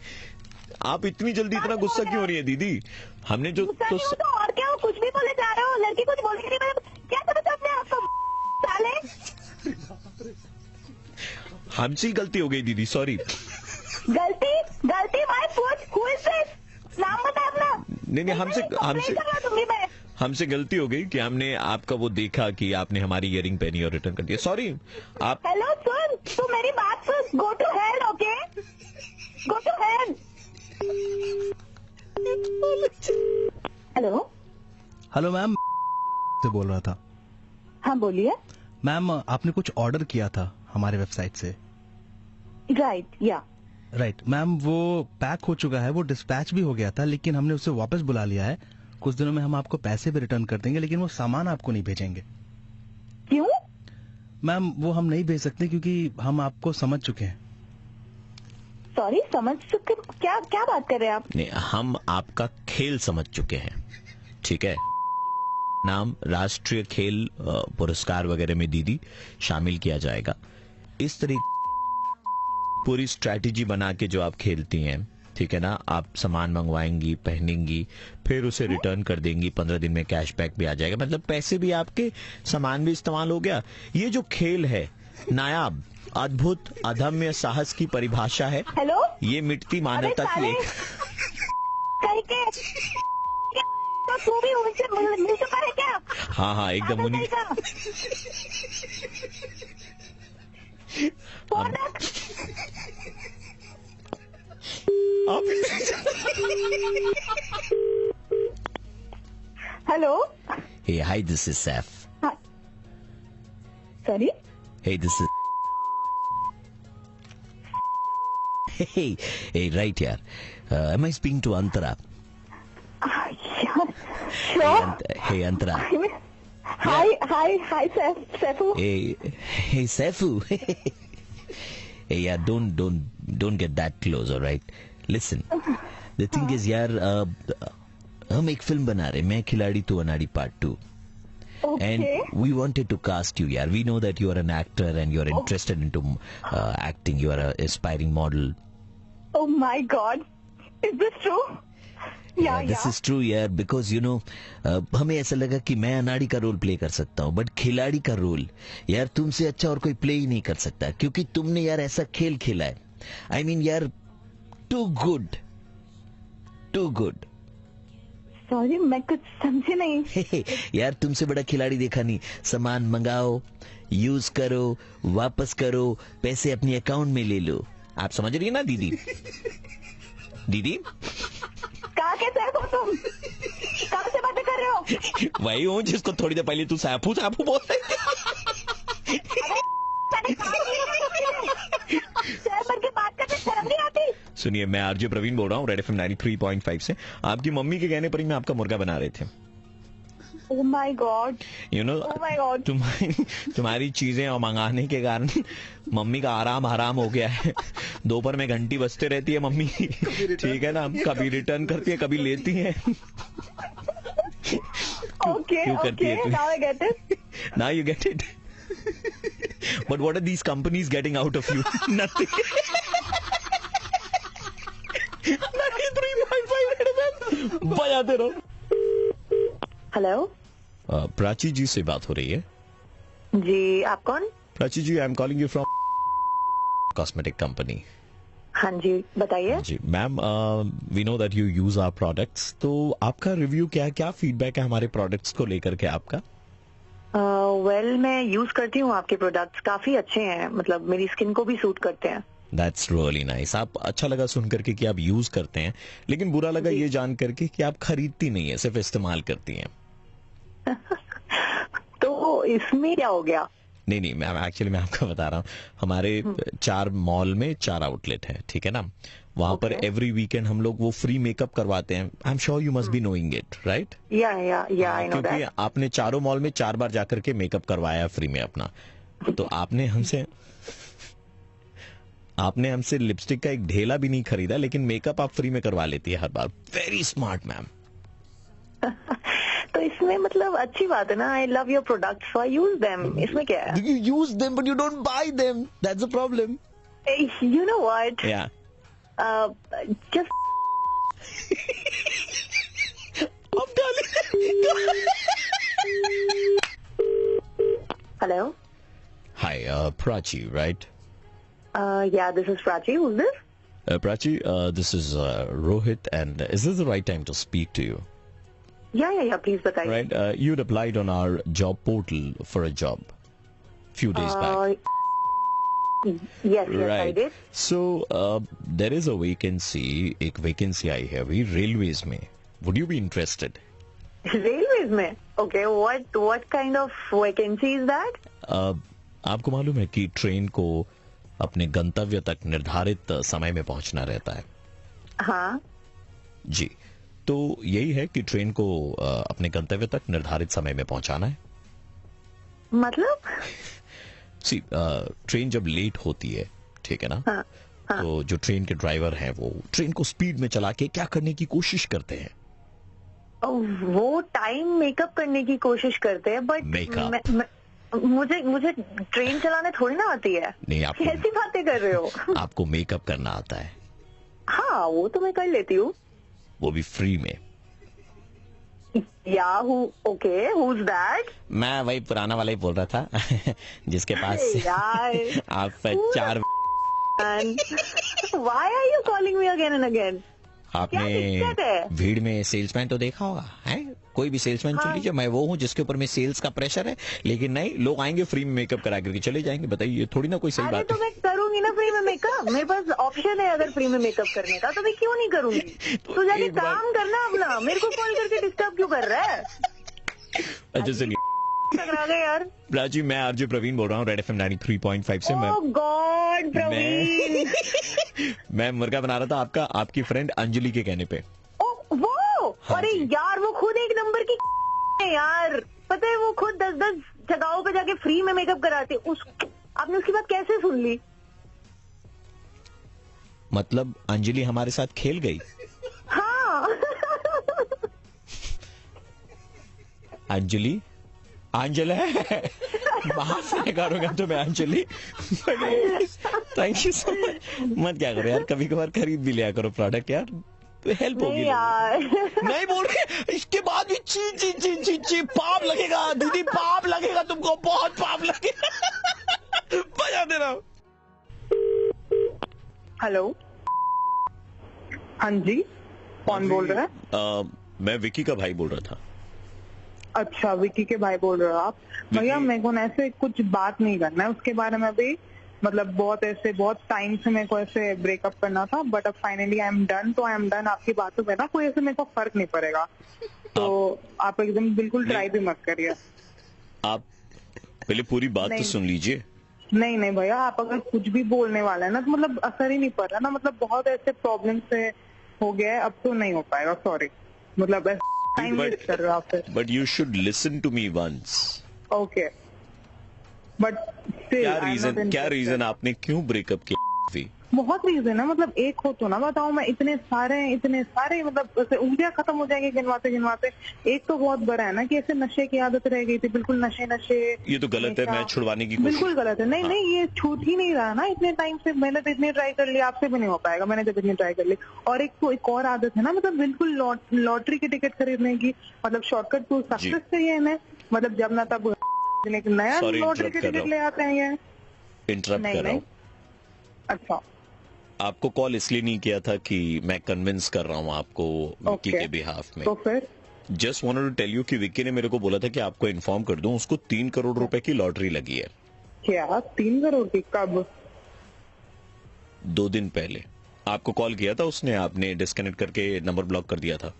आप इतनी जल्दी इतना गुस्सा क्यों हो रही है दीदी? हमने जो तो और क्या हो, कुछ भी बोले जा रहे हो, लड़की कुछ बोल रही है, क्या समझ अपने आपको साले? हमसे ही गलती हो गई दीदी, सॉरी। गलती my foot, who is this? नाम बता अपना। नहीं, हमसे गलती हो गई कि हमने आपका वो देखा कि आपने हमारी इयरिंग पहनी और रिटर्न कर दिया, सॉरी। आप हेलो सुन, तू मेरी बात सुन, go to hell, okay, go to hell. Hello ma'am, से बोल रहा था। हाँ बोलिए। मैम आपने कुछ ऑर्डर किया था हमारे वेबसाइट से? राइट, या राइट मैम, वो पैक हो चुका है, वो डिस्पैच भी हो गया था, लेकिन हमने उसे वापस बुला लिया है। कुछ दिनों में हम आपको पैसे भी रिटर्न कर देंगे, लेकिन वो सामान आपको नहीं भेजेंगे। क्यों? मैम वो हम नहीं भेज सकते क्योंकि हम आपको समझ चुके हैं। सॉरी, समझ चुके? क्या बात कर रहे हैं आप? नहीं, हम आपका खेल समझ चुके हैं, ठीक है? नाम राष्ट्रीय खेल पुरस्कार वगैरह में दीदी शामिल किया जाएगा। इस तरीके पूरी स्ट्रैटेजी बना के जो आप खेलती हैं, ठीक है ना, आप सामान मंगवाएंगी, पहनेंगी, फिर उसे रिटर्न कर देंगी, 15 दिन में कैशबैक भी आ जाएगा, मतलब पैसे भी आपके, सामान भी इस्तेमाल हो गया। ये जो खेल है नायाब, अद्भुत, अदम्य साहस की परिभाषा है। हेलो, ये मिटती मानवता की एक तो तू भी उनसे मिल चुका है क्या? हाँ, एकदम उन्हीं। Hello, Hey, hi, this is Saf. Sorry, Hey, this is. Hey, right here. Am I speaking to Antara? Hey, Antara. Hi, Saifu. Hey, Saifu. Hey, yeah, don't get that close, all right? Listen, the thing is, yaar, हम एक फिल्म बना रहे, मैं खिलाड़ी तू अनाड़ी part 2. And we wanted to cast you, yaar. We know that you are an actor and you are interested into acting. You are an aspiring model. Oh my God, is this true? Yeah, this is true, yaar. Because you know, हमें ऐसा लगा कि मैं अनाड़ी का रोल प्ले कर सकता हूँ, बट खिलाड़ी का रोल यार तुमसे अच्छा और कोई प्ले ही नहीं कर सकता, क्योंकि तुमने यार ऐसा खेल खेला है. I mean, यार, too good. सॉरी, मैं कुछ समझी नहीं. यार तुमसे बड़ा खिलाड़ी देखा नहीं. सामान मंगाओ, यूज करो, वापस करो, पैसे अपने अकाउंट में ले लो. आप समझ रही है ना दीदी? दीदी कहाँ के सैफ हो तुम? कहाँ से बातें कर रहे हो? वही हूँ जिसको थोड़ी देर पहले तू सैफू बोल रही. के बात करते शर्म नहीं आती? सुनिए, मैं आरजे प्रवीण बोल रहा हूँ रेड एफएम 93.5 से. आपकी मम्मी के कहने पर ही मैं आपका मुर्गा बना रहे थे. Oh my God. You know, Oh my God. तुम्हारी चीजें और मंगाने के कारण मम्मी का आराम हराम हो गया है. दोपहर में घंटी बजते रहती है मम्मी, ठीक है ना, कभी रिटर्न करती है, कभी लेती है. क्यों करती है? Now I get it. Now you get it. But what are these companies getting out of you? Nothing. 93.5 बजाते रहो. हेलो प्राची जी से बात हो रही है? जी, आप कौन? Prachi ji, I am calling you from cosmetic company. हाँ जी, बताइए. जी ma'am, we know that you use our products, तो आपका रिव्यू क्या फीडबैक है हमारे प्रोडक्ट्स को लेकर के आपका? वेल, मैं यूज करती हूँ आपके प्रोडक्ट्स, काफी अच्छे हैं, मतलब मेरी स्किन को भी सूट करते हैं. That's really nice. आप अच्छा लगा सुन करके कि आप यूज करते हैं, लेकिन बुरा लगा ये जान करके कि आप खरीदती नहीं है, सिर्फ इस्तेमाल करती हैं. तो इसमें क्या हो गया? नहीं मैम, एक्चुअली मैं आपको बता रहा हूँ, हमारे 4 मॉल में 4 आउटलेट है, ठीक है ना. वहाँ पर एवरी वीकेंड हम लोग वो फ्री मेकअप करवाते हैं. I am sure you must be knowing it, right? या आई नो क्योंकि दैट. आपने 4 मॉल में 4 बार जाकर के मेकअप करवाया फ्री में अपना, तो आपने हमसे लिपस्टिक का एक ढेला भी नहीं खरीदा, लेकिन मेकअप आप फ्री में करवा लेती है हर बार. Very smart ma'am. तो इसमें मतलब अच्छी बात है ना. I love your products, so I use them. इसमें क्या है? You use them but you don't buy them. That's the problem. You know what? Yeah. Just I'm telling. hello. Hi, Prachi, right? Yeah, this is Prachi. Who's this? Prachi, this is Rohit, and is this the right time to speak to you? Yeah. Please बताइए. Right, you'd applied on our job portal for a job few days back. Yes, right. I did. So there is a vacancy, एक vacancy आई है अभी रेलवेज में. Would you be interested? Railways में? Okay, what kind of vacancy is that? आपको मालूम है कि ट्रेन को अपने गंतव्य तक निर्धारित समय में पहुंचना रहता है. हाँ जी, तो यही है कि ट्रेन को अपने गंतव्य तक निर्धारित समय में पहुंचाना है. मतलब? ट्रेन जब लेट होती है, ठीक है ना, हाँ. तो जो ट्रेन के ड्राइवर हैं वो ट्रेन को स्पीड में चला के क्या करने की कोशिश करते हैं? वो टाइम मेकअप करने की कोशिश करते हैं, बट मुझे ट्रेन चलाने थोड़ी ना आती है. नहीं, आपको कैसी बातें कर रहे हो? आपको मेकअप करना आता है. हाँ, वो तो मैं कर लेती हूँ, वो भी फ्री में. Okay, who's that? मैं वही पुराना वाला ही बोल रहा था जिसके पास यार आप 4. Why are you calling me again and again? आपने भीड़ में सेल्समैन तो देखा होगा, है? कोई भी सेल्समैन चुन लीजिए, मैं वो हूँ जिसके ऊपर में सेल्स का प्रेशर है, लेकिन नहीं, लोग आएंगे फ्री में मेकअप करा करके चले जाएंगे. बताइए, ये थोड़ी ना कोई सही बात है. तो मैं करूंगी ना फ्री में मेकअप. मेरे पास ऑप्शन है अगर फ्री में मेकअप करने का, तो मैं क्यों नहीं करूंगी? तो जाके काम करना अपना. मेरे को कॉल करके डिस्टर्ब क्यों कर रहा है? अच्छा सुनिए यार. राजी, मैं आरजे प्रवीण बोल रहा हूँ रेड एफएम 93.5 से. गॉड प्रवीण. मैं मुर्गा बना रहा था आपकी फ्रेंड अंजलि के कहने पे. वो हाँ, अरे यार, वो खुद एक नंबर की है यार. पता है, वो खुद 10 जगहों पे जाके फ्री में मेकअप कराती. आपने उसकी बात कैसे सुन ली? मतलब अंजलि हमारे साथ खेल गई? हाँ. अंजलि अंजलि बाहर से निकालूंगा तो मैं Anjali. Thank you so much. मत क्या करो यार, कभी कभार खरीद भी लिया करो प्रोडक्ट यार, तो हेल्प होगी। यार नहीं बोल रहे, इसके बाद भी ची ची ची ची ची पाप लगेगा दीदी, पाप लगेगा तुमको, बहुत पाप लगेगा। बजा दे रहा हूँ। हेलो, हाँ जी, कौन बोल रहा है? मैं विकी का भाई बोल रहा था। अच्छा, विकी के भाई बोल रहे हो आप? भैया मेरे को ऐसे कुछ बात नहीं करना है उसके बारे में अभी, मतलब बहुत टाइम से मेरे को ऐसे ब्रेकअप करना था, बट अब फाइनली आई एम डन, तो आई एम डन। आपकी बातों में ना कोई ऐसे मेरे को फर्क नहीं पड़ेगा, तो आप एकदम बिल्कुल ट्राई भी मत करिए। आप पहले पूरी बात तो सुन लीजिए। नहीं नहीं भैया, आप अगर कुछ भी बोलने वाला है ना तो मतलब असर ही नहीं पड़ रहा ना, मतलब बहुत ऐसे प्रॉब्लम से हो गया है, अब तो नहीं हो पाएगा, सॉरी। मतलब टाइम वेस्ट कर रहे हो आप। But you should listen to me once. Okay, but क्या रीजन आपने क्यों ब्रेकअप किया? बहुत रीजन है, मतलब एक हो तो ना बताओ, मैं इतने सारे मतलब ऐसे उंगलियां खत्म हो जाएंगी गिनवाते गिनवाते। एक तो बहुत बड़ा है ना कि ऐसे नशे की आदत रह गई थी, बिल्कुल नशे। ये तो गलत है, मैं छुड़वाने की कोशिश। बिल्कुल गलत है। नहीं नहीं, ये छूट ही नहीं रहा ना इतने टाइम से। मैंने तो इतनी ट्राई कर ली, आपसे भी नहीं हो पाएगा, मैंने जब इतनी ट्राई कर ली। और एक तो एक और आदत है ना, मतलब बिल्कुल लॉटरी की टिकट खरीदने की, मतलब शॉर्टकट टू सक्सेस चाहिए इन्हें, मतलब जब ना तब एक नया लॉटरी की टिकट ले आते हैं ये। इंटरप्ट कर रहा हूँ। अच्छा, आपको कॉल इसलिए नहीं किया था कि मैं कन्विंस कर रहा हूँ आपको विक्की के बिहाफ में। तो फिर just wanted to tell you कि विक्की ने मेरे को बोला था कि आपको इन्फॉर्म कर दूं, उसको 3 करोड़ रुपए की लॉटरी लगी है। क्या 3 करोड़ की? कब? 2 दिन पहले आपको कॉल किया था उसने, आपने डिस्कनेक्ट करके नंबर ब्लॉक कर दिया था।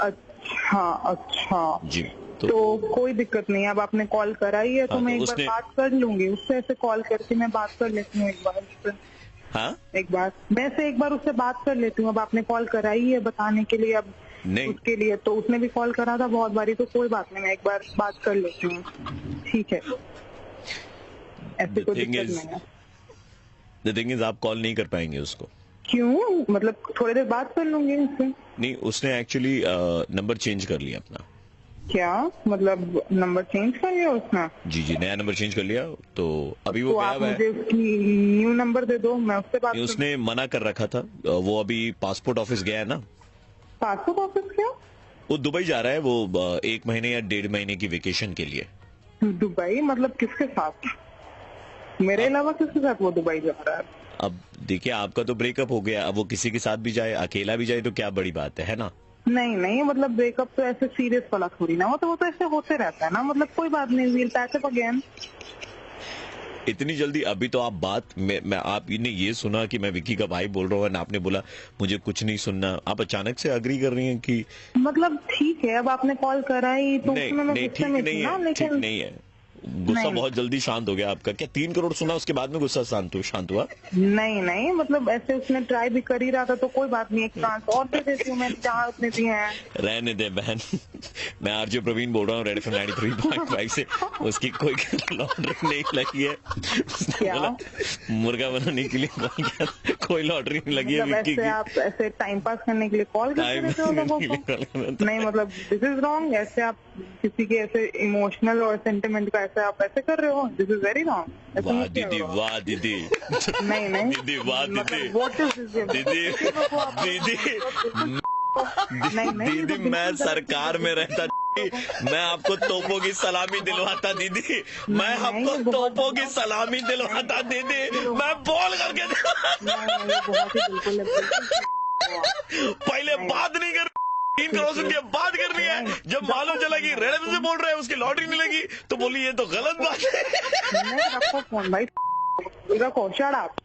अच्छा जी, तो कोई दिक्कत नहीं, अब आपने कॉल कराई है तो मैं एक बार बात कर लूंगी उससे, ऐसे कॉल करके मैं बात कर लेती हूँ एक बार उससे। हाँ, एक बार उससे बात कर लेती हूँ। अब आपने कॉल कराई है बताने के लिए, अब नहीं उसके लिए तो उसने भी कॉल करा था बहुत बारी, तो कोई बात नहीं, मैं एक बार बात कर लेती हूँ, ठीक है? ऐसे कोई दिक्कत नहीं है। द थिंग इज आप कॉल नहीं कर पाएंगे उसको। क्यों? मतलब थोड़ी देर बात कर लूंगी उससे। नहीं, उसने एक्चुअली नंबर चेंज कर लिया अपना। क्या मतलब नंबर चेंज कर लिया उसने? जी, नया नंबर चेंज कर लिया, तो अभी वो तो आप मुझे उसकी न्यू नंबर दे दो, मैं उससे बात। उसने मना कर रखा था, वो अभी पासपोर्ट ऑफिस गया है ना। Passport office? क्या? वो दुबई जा रहा है, वो 1 महीने या 1.5 महीने की वेकेशन के लिए। दुबई? मतलब किसके साथ? मेरे अलावा किसके साथ वो दुबई जा रहा है? अब देखिए, आपका तो ब्रेकअप हो गया, अब वो किसी के साथ भी जाए, अकेला भी जाए, तो क्या बड़ी बात है ना? नहीं, मतलब ब्रेकअप तो ऐसे सीरियस वाला थोड़ी ना, वो तो ऐसे होते रहता है ना, मतलब कोई बात नहीं, वील पैच अप अगेन। इतनी जल्दी? अभी तो आप बात मैं आपने ये सुना कि मैं विक्की का भाई बोल रहा हूँ, आपने बोला मुझे कुछ नहीं सुनना, आप अचानक से अग्री कर रही हैं कि मतलब ठीक है, अब आपने कॉल कराई तो नहीं, ठीक नहीं है। गुस्सा बहुत जल्दी शांत हो गया आपका। क्या 3 करोड़ सुना उसके बाद में गुस्सा शांत हुआ? नहीं, मतलब ऐसे उसने ट्राई भी कर ही रहा था, तो कोई बात नहीं, एक चांस और दे देती हूँ मैं, जहाँ उतने दिए हैं। रहने दे बहन। मैं आरजे प्रवीण बोल रहा हूँ, रेड एफएम 93.5 से। उसकी कोई लॉटरी नहीं लगी है। क्या? मुर्गा बनाने के लिए कॉल किया, कोई लॉटरी नहीं लगी है विक्की की। आप ऐसे टाइम पास करने के लिए कॉल करते हो लोगों को? नहीं, मतलब दिस इज रॉन्ग। ऐसे आप किसी के ऐसे इमोशनल और सेंटिमेंट का ऐसे आप ऐसे कर रहे हो, दिस इज वेरी रॉन्ग। वाह दीदी, वाह दीदी। नहीं दीदी, वाह दीदी। What is this? दीदी, मैं सरकार में रहता, मैं आपको तोपों की सलामी दिलवाता दीदी, मैं आपको तोपों की सलामी दिलवाता दीदी, मैं बोल करके पहले बात नहीं कर, 3 करोड़ सुन के बात करनी है। जब मालूम चला कि रेड एफएम से बोल रहे हैं, उसकी लॉटरी नहीं लगी, तो बोली ये तो गलत बात है। रखो फोन भाई, रखो, शट अप।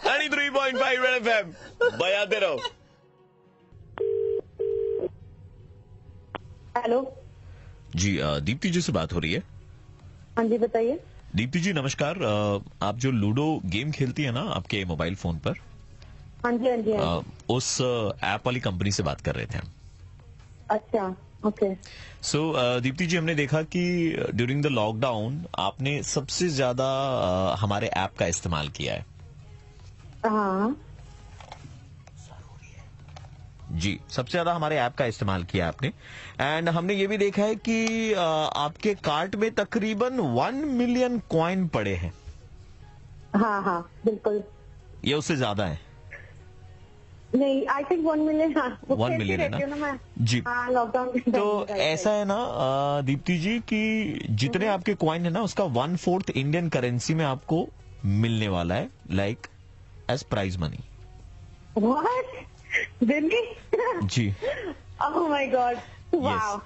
93.5 रेड एफएम, बजाते रहो। हेलो जी, दीप्ति जी से बात हो रही है? हाँ जी, बताइए। दीप्ति जी नमस्कार, आप जो लूडो गेम खेलती है ना आपके मोबाइल फोन पर? हाँ जी। उस ऐप वाली कंपनी से बात कर रहे थे हम। अच्छा, ओके। सो दीप्ति जी, हमने देखा कि ड्यूरिंग द लॉकडाउन आपने सबसे ज्यादा हमारे ऐप का इस्तेमाल किया है। हाँ। जी, सबसे ज्यादा हमारे ऐप का इस्तेमाल किया आपने। एंड हमने ये भी देखा है कि आपके कार्ट में तकरीबन 1 मिलियन कॉइन पड़े हैं। हाँ हाँ बिल्कुल। ये उससे ज्यादा है? नहीं, आई थिंक 1 मिलियन। हाँ, 1 मिलियन है ना? जी। हाँ, लॉकडाउन। तो ऐसा है ना दीप्ति जी कि जितने आपके कॉइन है ना, उसका 1/4 इंडियन करेंसी में आपको मिलने वाला है, like as prize money. What? Really? जी। Oh my God. Wow.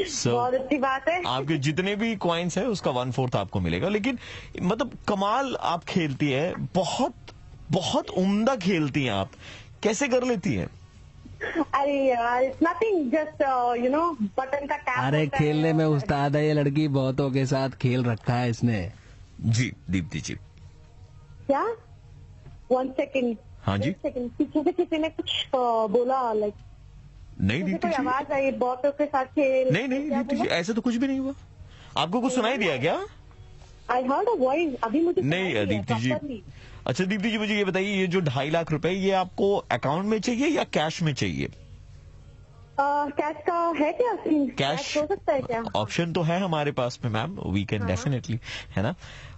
So, बहुत अच्छी बात है। आपके जितने भी कॉइन्स है उसका 1/4 आपको मिलेगा। लेकिन मतलब कमाल आप खेलती है, बहुत बहुत उम्दा खेलती हैं आप। कैसे कर लेती हैं? अरे यार, नथिंग, जस्ट बटन का टैप। अरे खेलने में उस्ताद है ये लड़की, बहुतों के साथ खेल रखा है इसने। जी दीप्ति जी। क्या? 1 सेकेंड। हाँ जी। सेकेंड, पीछे से किसी ने कुछ बोला, लाइक नहीं दीप्ति जी, आवाज आई, बहुतों के साथ खेल। नहीं दीप्ति जी, ऐसे तो कुछ भी नहीं हुआ। आपको कुछ सुनाई दिया क्या? आई हर्ड अ वॉइस, अभी मुझे नहीं दीप्ति जी। अच्छा दीप्ति जी, मुझे ये बताइए, ये जो 2.5 लाख रुपए, ये आपको अकाउंट में चाहिए या कैश में चाहिए? कैश का है क्या सीन? कैश हो सकता है क्या? ऑप्शन तो है हमारे पास में मैम, वी कैन डेफिनेटली, है ना।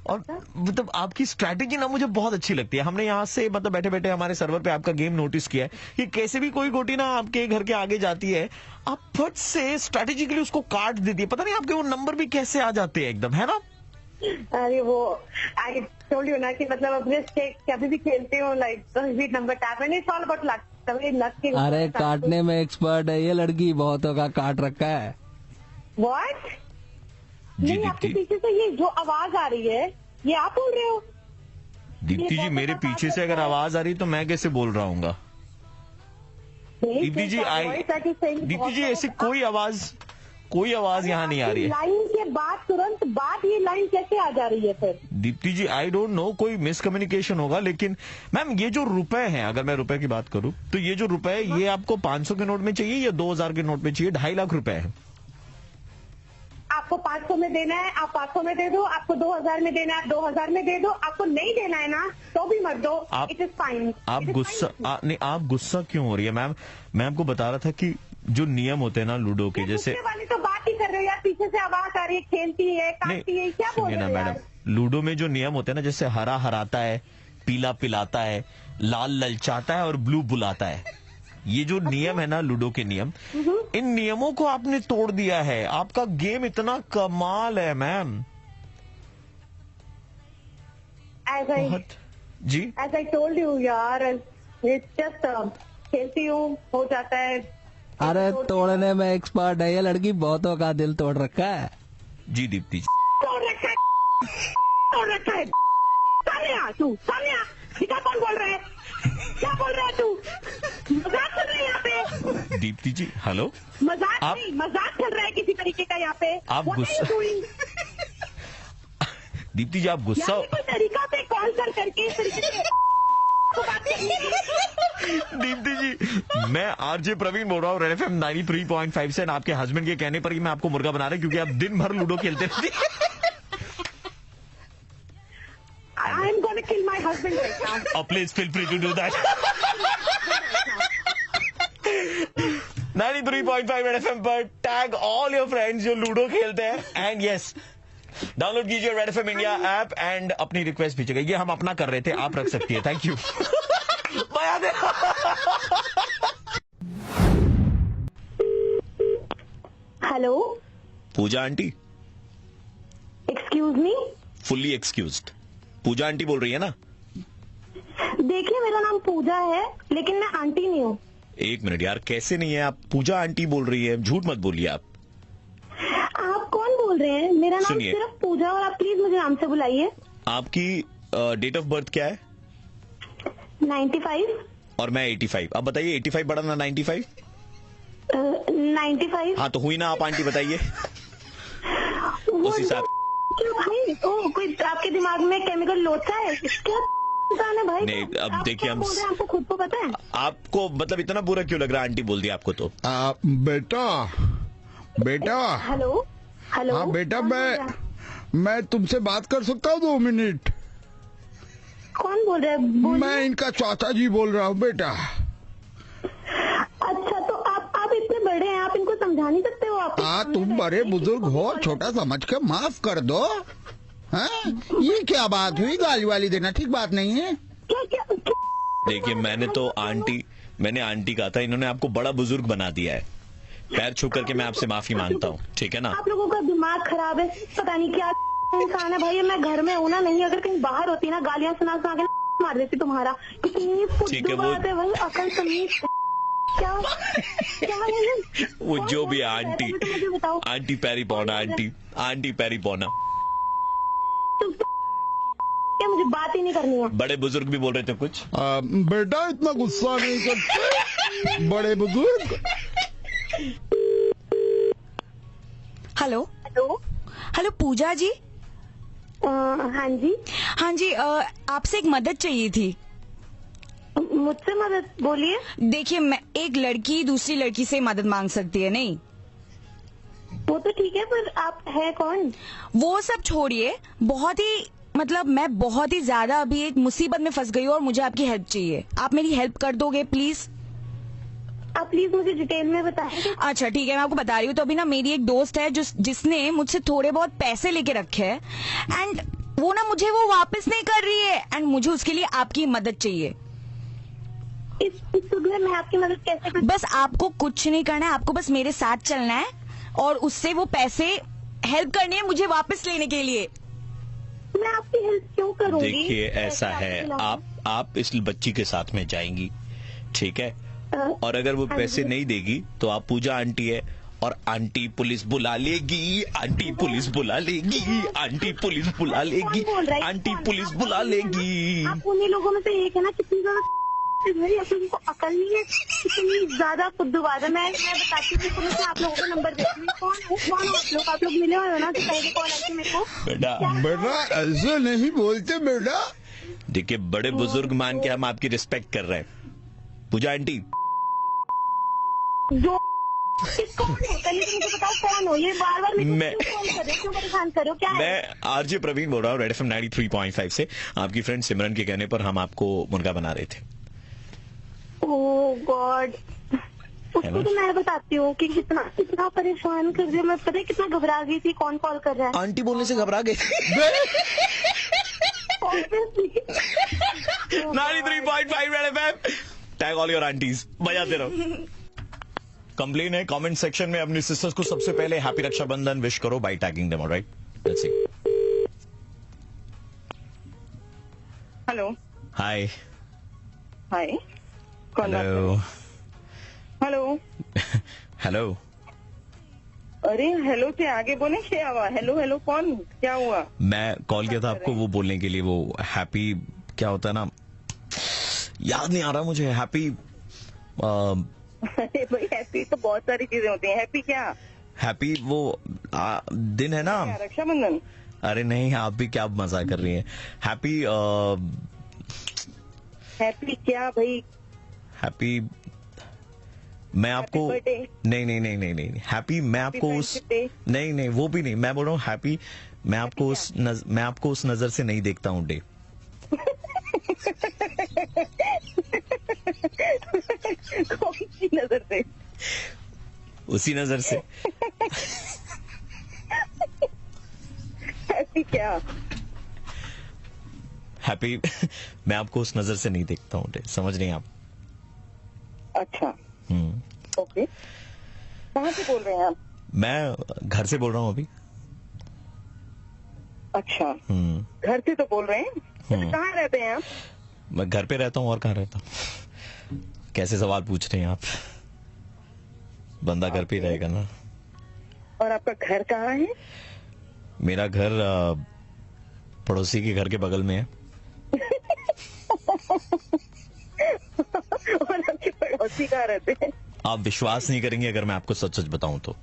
और मतलब आपकी स्ट्रैटेजी ना मुझे बहुत अच्छी लगती है। हमने यहाँ से मतलब बैठे बैठे हमारे सर्वर पे आपका गेम नोटिस किया है कि कैसे भी कोई गोटी ना आपके घर के आगे जाती है, आप फट से स्ट्रैटेजिकली उसको काट देती है। पता नहीं आपके वो नंबर भी कैसे आ जाते हैं एकदम, है ना। अरे वो आई टोल्ड यू ना कि मतलब अपने स्टेक कभी भी खेलती हूँ, like number tap and it's all about luck. अरे काटने में एक्सपर्ट है ये लड़की, बहुतों का काट रखा है। व्हाट? जी नहीं, आपके दीप्ति। पीछे से ये जो आवाज आ रही है, ये आप बोल रहे हो? दीप्ति जी, मेरे पीछे से अगर आवाज आ रही तो मैं कैसे बोल रहा हूँ? दीप्ति जी दीप्ति जी, ऐसी कोई आवाज यहाँ नहीं आ रही है। लाइन के बाद तुरंत बाद ये लाइन कैसे आ जा रही है फिर? दीप्ति जी, आई डोंट नो, कोई मिसकम्युनिकेशन होगा। लेकिन मैम, ये जो रुपए हैं, अगर मैं रुपए की बात करूं तो ये जो रुपए है, ये आपको 500 के नोट में चाहिए या 2000 के नोट में चाहिए? 2.5 लाख रुपए है। आपको 500 में देना है, आप 500 में दे दो। आपको 2000 में देना है, 2000 में दे दो। आपको नहीं देना है ना, तो भी मत दो। It is fine. आप गुस्सा क्यों हो रही है मैम? मैं आपको बता रहा था कि जो नियम होते हैं ना लूडो के, जैसे वाली तो बात ही कर रहे हो यार, पीछे से आवाज आ रही है, खेलती है, काटती है, क्या बोल रहे हो मैडम, लूडो में जो नियम होते हैं ना, जैसे हरा हराता है, पीला पिलाता है, लाल ललचाता है और ब्लू बुलाता है, ये जो नियम है ना लूडो के नियम, इन नियमों को आपने तोड़ दिया है। आपका गेम इतना कमाल है मैम। जी, एज आई टोल्ड यू यार, इट्स जस्ट खेलती हूँ, हो जाता है। अरे तोड़ने में एक्सपर्ट है ये लड़की, बहुतों का दिल तोड़ रखा है। जी दीप्ति जी, तोड़ रखा है। सामने आ तू, सामने आ। क्या कौन बोल रहा है? क्या बोल रहा है तू? मजाक चल रहा है यहाँ पे। दीप्ति जी, हेलो। मजाक नहीं, मजाक चल रहा है किसी तरीके का यहाँ पे। आप गुस्सा दीप्ति जी, आप गुस्सा कोई तरीका पे कॉल करके इस तरीके से बात करनी है। दीप्ति जी, मैं आरजे प्रवीण बोल रहा हूँ, रेड एफएम 93.5 से। आपके हस्बैंड के कहने पर ही मैं आपको मुर्गा बना रहा हूँ, क्योंकि आप दिन भर लूडो खेलते रहते हैं। I am going to kill my husband right now. Oh, please feel free to do that. 93.5 red FM पर टैग ऑल योर फ्रेंड्स जो लूडो खेलते हैं, एंड यस, डाउनलोड कीजिए red FM India app and अपनी रिक्वेस्ट भेजिएगा। ये हम अपना कर रहे थे, आप रख सकती है। Thank you. Hello, Pooja aunty. Excuse me. Fully excused. Pooja aunty बोल रही है ना? देखिए, मेरा नाम पूजा है, लेकिन मैं आंटी नहीं हूँ। एक मिनट यार, कैसे नहीं है? आप पूजा आंटी बोल रही है, झूठ मत बोलिए आप। आप कौन बोल रहे हैं? मेरा नाम सिर्फ पूजा, और आप प्लीज मुझे नाम से बुलाइए। आपकी डेट ऑफ बर्थ क्या है? 95। और मैं 85। अब बताइए, 85 बड़ा ना 95? 95। हाँ, तो हुई ना आप आंटी, बताइए उस हिसाब। क्यों भाई? कोई आपके दिमाग में केमिकल लोचा है क्या? है भाई, नहीं, अब देखिए, हम आपको खुद को पता है। आपको मतलब इतना बुरा क्यों लग रहा है? आंटी बोल दिया आपको तो। बेटा। हेलो। हाँ बेटा, मैं तुमसे बात कर सकता हूँ 2 मिनट? कौन बोल रहा है? मैं इनका चाचा जी बोल रहा हूँ बेटा। अच्छा, बड़े हैं, आप इनको समझा नहीं सकते हो? आप हाँ, तुम बड़े बुजुर्ग हो, छोटा समझ के माफ कर दो। हाँ, ये क्या बात हुई? गाली वाली देना ठीक बात नहीं है। क्या क्या देखिए, मैंने आंटी कहा था, इन्होंने आपको बड़ा बुजुर्ग बना दिया है। पैर छू करके मैं आपसे माफी मांगता हूँ, ठीक है ना? आप लोगों का दिमाग खराब है, पता नहीं क्या इंसान है भाई। मैं घर में हूँ ना, नहीं अगर कहीं बाहर होती ना, गालियाँ सुना सुना के मार देती तुम्हारा। कितनी ठीक है, फुद्दू बात है भाई, अकल तमीज क्या क्या है? वो जो भी है आंटी, तो मुझे बताओ। आंटी पैरी पौना, आंटी पैरी पौना। क्या मुझे बात ही नहीं करनी है? बड़े बुजुर्ग भी बोल रहे थे कुछ। बेटा इतना गुस्सा नहीं करते बड़े बुजुर्ग। हेलो हेलो हेलो पूजा जी। हाँ जी। हाँ जी, आपसे एक मदद चाहिए थी। मुझसे मदद? बोलिए। देखिए, मैं एक लड़की दूसरी लड़की से मदद मांग सकती है नहीं? वो तो ठीक है, पर आप है कौन? वो सब छोड़िए, मैं बहुत ही ज्यादा अभी एक मुसीबत में फंस गई हूँ और मुझे आपकी हेल्प चाहिए। आप मेरी हेल्प कर दोगे प्लीज? आप प्लीज मुझे डिटेल में बताएंगे? अच्छा ठीक है, मैं आपको बता रही हूँ। तो अभी ना मेरी एक दोस्त है जिसने मुझसे थोड़े बहुत पैसे लेके रखे हैं, एंड वो ना मुझे वो वापस नहीं कर रही है, एंड मुझे उसके लिए आपकी मदद चाहिए। इस सुध में मैं आपकी मदद कैसे कर? बस आपको कुछ नहीं करना है, आपको बस मेरे साथ चलना है और उससे वो पैसे हेल्प करनी है मुझे वापस लेने के लिए। मैं आपकी हेल्प क्यों करूंगी? देखिए, ऐसा है, आप इस बच्ची के साथ में जाएंगी, ठीक है? और अगर वो पैसे नहीं देगी तो आप पूजा आंटी है और आंटी पुलिस बुला लेगी, आंटी पुलिस बुला लेगी, आंटी पुलिस बुला लेगी, आंटी पुलिस बुला लेगी। आप उन्हीं लोगों में से एक है ना, कितनी ज्यादा भाई, आप लोगों को अकल नहीं है, कितनी ज्यादा खुद्दुबाज है। मैं बताती हूँ, मैं आप लोगों का नंबर देती हूँ। कौन हो आप लोग मिले हुए हो ना? तो पहले कॉल आती मेरे को। बेटा ऐसे नहीं बोलते बेटा। देखिए, बड़े बुजुर्ग मान के हम आपकी रिस्पेक्ट कर रहे हैं। पूजा आंटी जो कौन हो? पहले तो मुझे बताओ कौन हो? ये बार-बार मैं कॉल कर रहे हो, क्यों परेशान कर रहे हो? क्या है? मैं आरजे प्रवीण बोल रहा हूँ, रेड एफएम 93.5 से। आपकी फ्रेंड सिमरन के कहने पर हम आपको मुर्गा बना रहे थे। ओह गॉड, उसको तो मैं बताती हूँ कि कितना परेशान कर रही है। मैं पता है कितना घबरा गई थी। कौन कॉल कर रहा है? आंटी बोलने से घबरा गए। 93.5 red FM, tag all your aunties, बजाते रहो। कंप्लेन है कमेंट सेक्शन में, अपनी सिस्टर्स को सबसे पहले हैप्पी रक्षाबंधन विश करो by tagging them, alright? Let's see. Hello. Hi. Hi. Hello. Hello. Hello. अरे हेलो से आगे बोले, क्या हुआ? हेलो हेलो कौन? क्या हुआ? मैं कॉल किया था आपको वो बोलने के लिए, वो हैप्पी क्या होता है ना, याद नहीं आ रहा मुझे। हैप्पी अरे भाई, हैप्पी तो बहुत सारी चीजें होती हैं। हैप्पी क्या? हैप्पी वो दिन है ना, रक्षाबंधन। अरे नहीं, आप भी क्या मजाक कर रही हैं? हैप्पी हैप्पी क्या भाई? हैप्पी मैं आपको नहीं हैप्पी मैं आपको उस नहीं वो भी नहीं, मैं बोल रहा हूँ हैप्पी मैं आपको उस नजर से नहीं देखता हूँ डे। कौन सी नजर से? उसी नजर से। हैप्पी क्या? हैप्पी मैं आपको उस नजर से नहीं देखता हूँ डे, समझ नहीं आप? अच्छा ओके। कहाँ से बोल रहे हैं आप? मैं घर से बोल रहा हूँ अभी। अच्छा घर से तो बोल रहे हैं, तो कहाँ रहते हैं आप? मैं घर पे रहता हूँ, और कहाँ रहता हूँ? कैसे सवाल पूछ रहे हैं आप? बंदा घर पे रहेगा ना। और आपका घर कहाँ है? मेरा घर पड़ोसी के घर के बगल में है। और आपके पड़ोसी कहाँ रहते हैं? आप विश्वास नहीं करेंगे अगर मैं आपको सच सच बताऊं तो।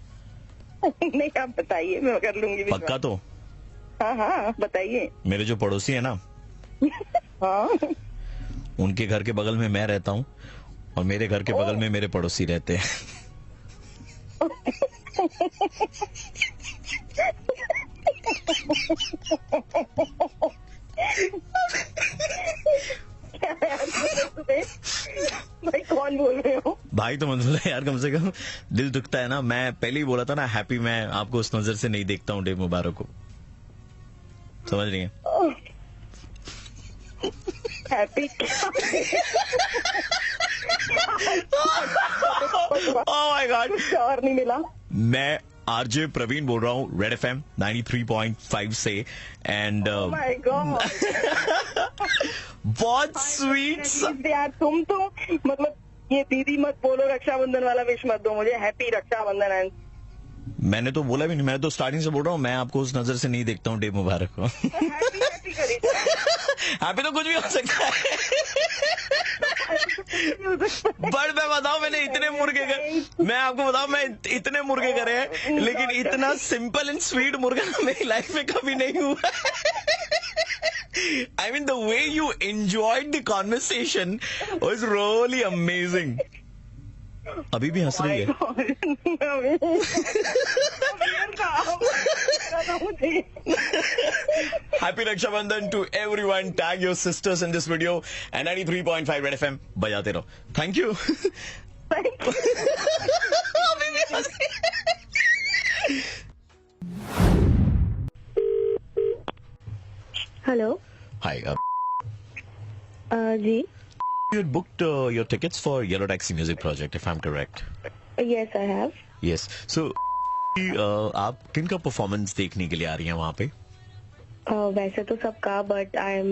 नहीं आप बताइए, मैं कर लूंगी विश्वास। पक्का तो? हाँ बताइए। मेरे जो पड़ोसी है ना, हाँ उनके घर के बगल में मैं रहता हूँ और मेरे घर के बगल में मेरे पड़ोसी रहते हैं। भाई कौन बोल रहे हो? भाई तो मतलब यार कम से कम दिल दुखता है ना। मैं पहले ही बोला था ना हैप्पी, मैं आपको उस नजर से नहीं देखता हूँ डे मुबारक को, समझ रही हैं? हैप्पी ओह माय गॉड, और नहीं मिला। मैं आरजे प्रवीण बोल रहा हूँ रेड एफएम 93.5 से एंड माय गॉड, बहुत स्वीट। यार तुम तो मतलब ये दीदी मत बोलो, रक्षाबंधन वाला विश मत दो मुझे। हैप्पी रक्षाबंधन। एंड मैंने तो बोला भी नहीं, मैं तो स्टार्टिंग से बोल रहा हूँ मैं आपको उस नजर से नहीं देखता हूँ डे मुबारक को। हैप्पी तो कुछ भी हो सकता है। बट मैं बताऊं, मैंने इतने मुर्गे करे, मैं आपको बताऊं मैं इतने मुर्गे करे हैं, लेकिन इतना सिंपल एंड स्वीट मुर्गा मेरी लाइफ में कभी नहीं हुआ। I mean the way you enjoyed the conversation was really amazing. अभी भी हंस रही है। Happy Rakshabandhan to everyone. Tag your sisters in this video and 93.5 Red FM बजाते रहो. Thank you. अभी भी हंस रही है। हेलो। Hi. जी। You had booked your tickets for Yellow Taxi Music Project, if I'm correct. Yes, I have. Yes. So, आप किन का परफॉर्मेंस देखने के लिए आ रही हैं वहाँ पे? वैसे तो सबका, but I'm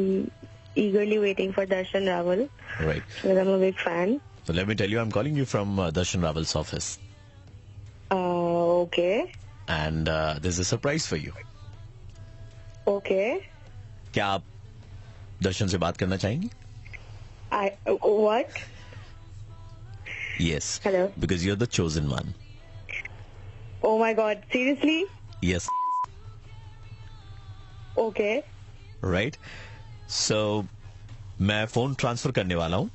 eagerly waiting for Darshan Rawal. Right. Because I'm a big fan. So let me tell you, I'm calling you from Darshan Rawal's office. Okay. And there's a surprise for you. Okay. क्या आप दर्शन से बात करना चाहेंगी? What? Yes. Hello. Because you're the chosen one. Oh my God! Seriously? Yes. Okay. Right. So मैं फोन ट्रांसफर करने वाला हूँ।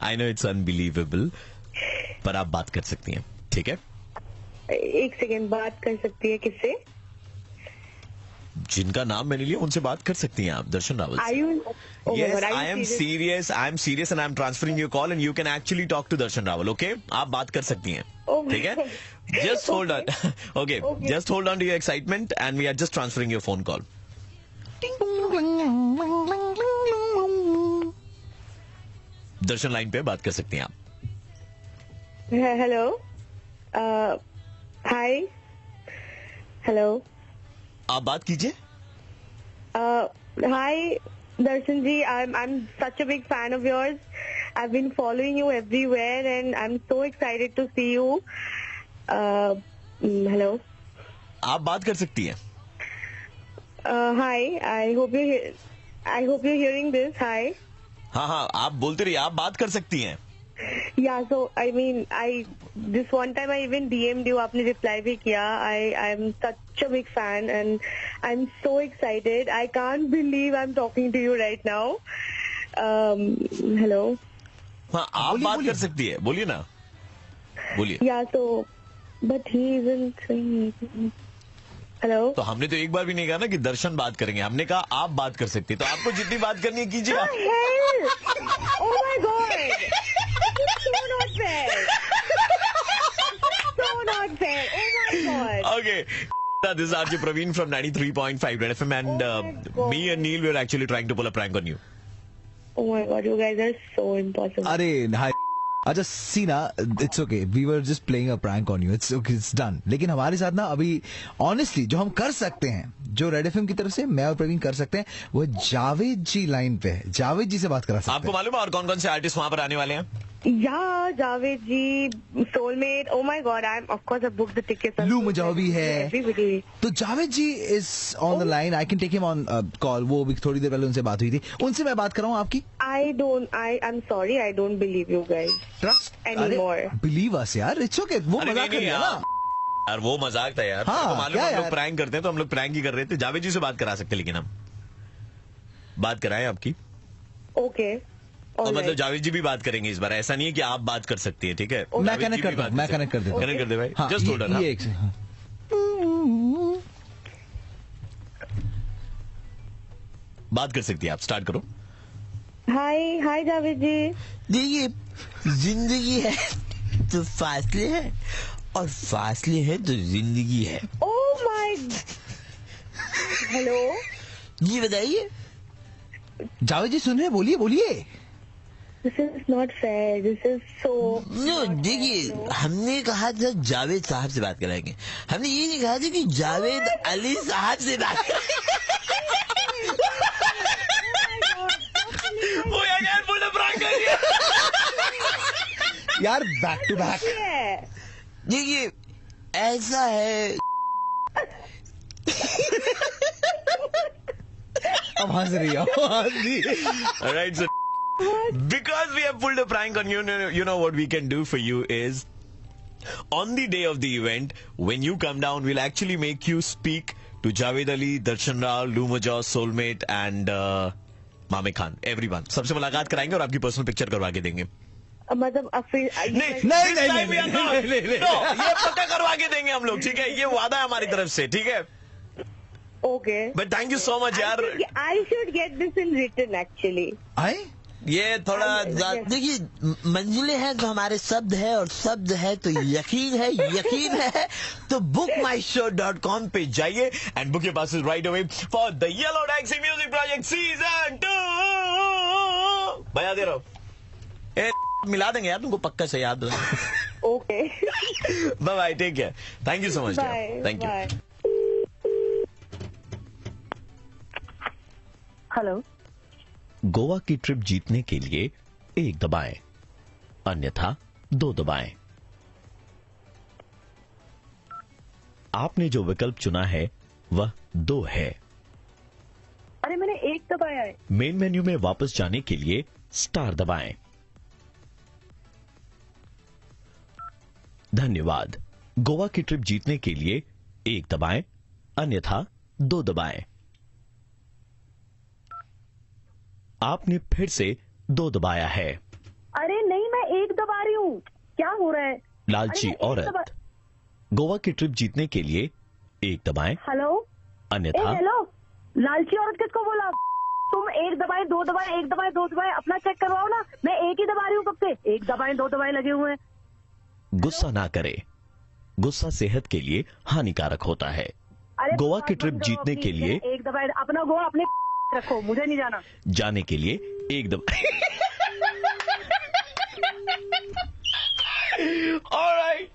I know it's unbelievable, पर आप बात कर सकती हैं, ठीक है? एक सेकेंड, बात कर सकती है किससे? जिनका नाम मैंने लिया उनसे बात कर सकती हैं आप, दर्शन Rawal. Yes, I am serious. I am serious and I am transferring your call and you can actually talk to Darshan Rawal. Okay? आप बात कर सकती हैं, ठीक है? Just hold on. Okay, just hold on to your excitement and we are just transferring your phone call. Darshan line पे बात कर सकती हैं आप। हेलो। हाय। हेलो। आप बात कीजिए। Hi, Darshan ji. I'm such a big fan of yours. I've been following you everywhere, and I'm so excited to see you. Hello. आप बात कर सकती हैं। Hi. I hope you're hearing this. Hi. हाँ हाँ, आप बोलते रहिए, आप बात कर सकती हैं। Yeah. So I mean, this one time I even DM'd you. आपने reply भी किया. I'm such a big fan and I'm so excited. I can't believe I'm talking to you right now. Hello. हाँ, आप बात कर सकती है, बोलिए ना, बोलिए। Yeah. So, but he isn't saying anything. Hello. तो हमने तो एक बार भी नहीं कहा ना कि दर्शन बात करेंगे, हमने कहा आप बात कर सकती है, तो आपको जितनी बात करनी है कीजिए। Oh my God. So not fair. So not fair. Oh my God. Okay. This is RJ Praveen from 93.5 Red FM and me and Neil were actually trying to pull a prank on you. Oh my God, you guys are so impossible. अरे हाय, अच्छा सी ना, it's okay, we were just playing a prank on you, it's okay, it's done. लेकिन हमारे साथ ना अभी ऑनेस्टली जो हम कर सकते हैं, जो रेड एफएम की तरफ से मैं और प्रवीण कर सकते हैं, वो जावेद जी लाइन पे है। जावेद जी से बात करा सकते हैं। आपको मालूम है और कौन कौन से आर्टिस्ट वहाँ पर आने वाले हैं? Yeah, Javed ji, Soulmate. Oh my God, of course I booked the tickets. लू मुजाव भी है। Everybody. तो Javed ji is on the line, I can take him on call. वो भी थोड़ी देर पहले उनसे बात हुई थी, उनसे मैं बात कर रहा हूँ आपकी। I'm sorry, I don't believe you guys. Trust anymore. Believe us यार, इट्स ओके, वो मजाक कर लिया ना यार, वो मजाक था यार। हाँ, मालूम हम लोग प्रैंक करते हैं तो हम लोग प्रैंक ही कर रहे थे। जावेद जी से बात करा सकते, लेकिन हम बात कराएं आपकी। Okay. और मतलब जावेद जी भी बात करेंगे इस बार, ऐसा नहीं है कि आप बात कर सकती है, ठीक है? मैं कनेक्ट कर देता हूँ, कनेक्ट कर दे भाई, जस्ट होल्ड ऑन। ये एक से बात कर सकती है आप, स्टार्ट करो। हाय हाय जावेद जी। देखिए, जिंदगी है तो फासले हैं, और फासले हैं तो जिंदगी है। ओह माय, हेलो जी बताइए। जावेद जी सुन रहे हैं, बोलिए बोलिए। This is not fair, this is so. No, देखिए, हमने कहा था जावेद साहब से बात कराएंगे, हमने ये नहीं कहा था कि जावेद अली साहब से बात वो यार पूरा प्रैंक कर दिया यार, बैक टू बैक। देखिए, ऐसा है। अब हंस रही हो, हंस रही। Alright, so because we have pulled a prank on you, you know what we can do for you is, on the day of the event, when you come down, we'll actually make you speak to Javed Ali, Darshan Rao, Lumaja, Soulmate, and Mame Khan, everyone. सबसे मुलाकात कराएंगे और आपकी पर्सनल पिक्चर करवा के देंगे। मतलब नहीं, ये पक्का करवा के देंगे हम लोग, ठीक है? ये वादा है हमारी तरफ से, ठीक है? Okay, but thank you so much यार। I should get this in written actually. ये थोड़ा देखिए, मंजिलें हैं तो हमारे शब्द है, और शब्द है तो यकीन है, यकीन है तो bookmyshow.com पे जाइए and book your passes right away for the yellow taxi music project season 2। बजा दे रहा मिला देंगे यार तुमको, पक्का से याद रहे। Okay, bye bye, take care, thank you so much, thank you. Hello. Goa की ट्रिप जीतने के लिए 1 दबाएं, अन्यथा 2 दबाएं। आपने जो विकल्प चुना है वह 2 है। अरे मैंने 1 दबाया है। मेन मेन्यू में वापस जाने के लिए स्टार दबाएं। धन्यवाद। गोवा की ट्रिप जीतने के लिए 1 दबाएं, अन्यथा 2 दबाएं। आपने फिर से 2 दबाया है। अरे नहीं, मैं 1 दबा रही हूँ, क्या हो रहा है? लालची औरत। गोवा की ट्रिप जीतने के लिए 1 दबाएं, हेलो, अन्यथा। हेलो, लालची औरत किसको बोला? तुम 1 दबाए, 2 दबाए, 1 दबाए, 2 दबाए, अपना चेक करवाओ ना। मैं 1 ही दबा रही हूँ कब से, 1 दबाए 2 दबाए लगे हुए हैं। गुस्सा ना करे, गुस्सा सेहत के लिए हानिकारक होता है। गोवा की ट्रिप जीतने के लिए 1 दबाए, अपना गोवा अपने रखो, मुझे नहीं जाना। जाने के लिए 1 दबाए। ऑलराइट।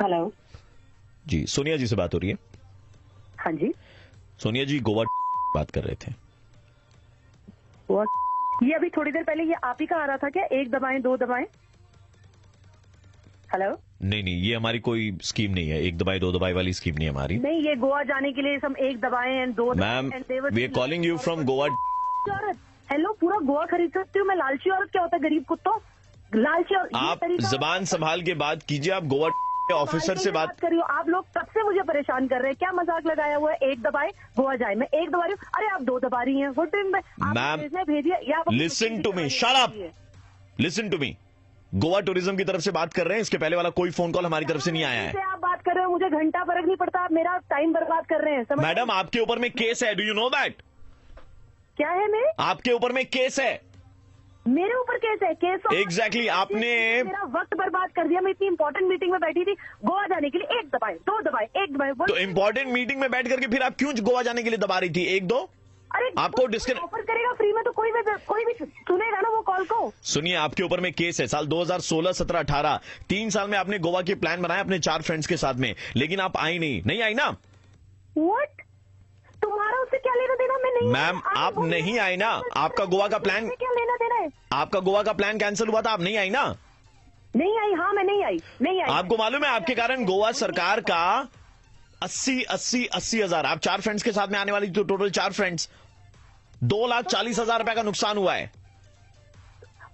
हेलो जी, सोनिया जी से बात हो रही है? हाँ जी। सोनिया जी गोवा बात कर रहे थे। ये अभी थोड़ी देर पहले ये आप ही का आ रहा था क्या, 1 दबाएं 2 दबाएं? हेलो। नहीं, ये हमारी कोई स्कीम नहीं है, 1 दबाए 2 दबाए वाली स्कीम नहीं है हमारी। नहीं, ये गोवा जाने के लिए सब 1 दबाएं and 2 ma'am, we are calling you from Goa. Hello, पूरा गोवा खरीद सकती हूँ मैं। लालची औरत क्या होता है? गरीब कुत्तों, लालची औरत। आप जबान संभाल के बात कीजिए, आप गोवा के ऑफिसर से बात करिए। आप लोग कब से मुझे परेशान कर रहे हैं, क्या मजाक लगाया हुआ है? 1 दबाए गोवा जाए, मैं 1 दबा रही हूँ, अरे आप 2 दबा रही हैं। मैम, भेजिए। Listen to me, shut up, listen to me. Goa tourism की तरफ से बात कर रहे हैं, इसके पहले वाला कोई फोन कॉल हमारी तरफ से नहीं आया है। आप बात कर रहे हो, मुझे घंटा फर्क नहीं पड़ता, आप मेरा टाइम बर्बाद कर रहे हैं। मैडम, आपके ऊपर में केस है, डू यू नो दैट? क्या है? मैं आपके ऊपर में केस है। मेरे ऊपर केस है? केस एग्जैक्टली, आपने मेरा वक्त बर्बाद कर दिया। मैं इतनी इंपॉर्टेंट मीटिंग में बैठी थी, गोवा जाने के लिए 1 दबाए 2 दबाए 1 दबाए। तो इंपॉर्टेंट मीटिंग में बैठ करके फिर आप क्यों गोवा जाने के लिए दबा रही थी 1 2? अरे आपको ऑफर करेगा फ्री में तो कोई भी सुनेगा ना वो कॉल को। सुनिए, आपके ऊपर में केस है। साल 2016, 17, 18 3 साल में आपने गोवा के प्लान बनाया अपने 4 फ्रेंड्स के साथ में, लेकिन आप आई नहीं आई ना? व्हाट? तुम्हारा उससे क्या लेना देना? मैं नहीं। मैम, आप नहीं आई ना? आपका गोवा का प्लान क्या लेना देना है? आपका गोवा का प्लान कैंसिल हुआ था, आप नहीं आई ना? नहीं आई। हाँ, मैं नहीं आई। आपको मालूम है आपके कारण गोवा सरकार का 80 हजार, आप 4 फ्रेंड्स के साथ में आने वाली तो टोटल 4 फ्रेंड्स, 2,40,000 रुपए का नुकसान हुआ है।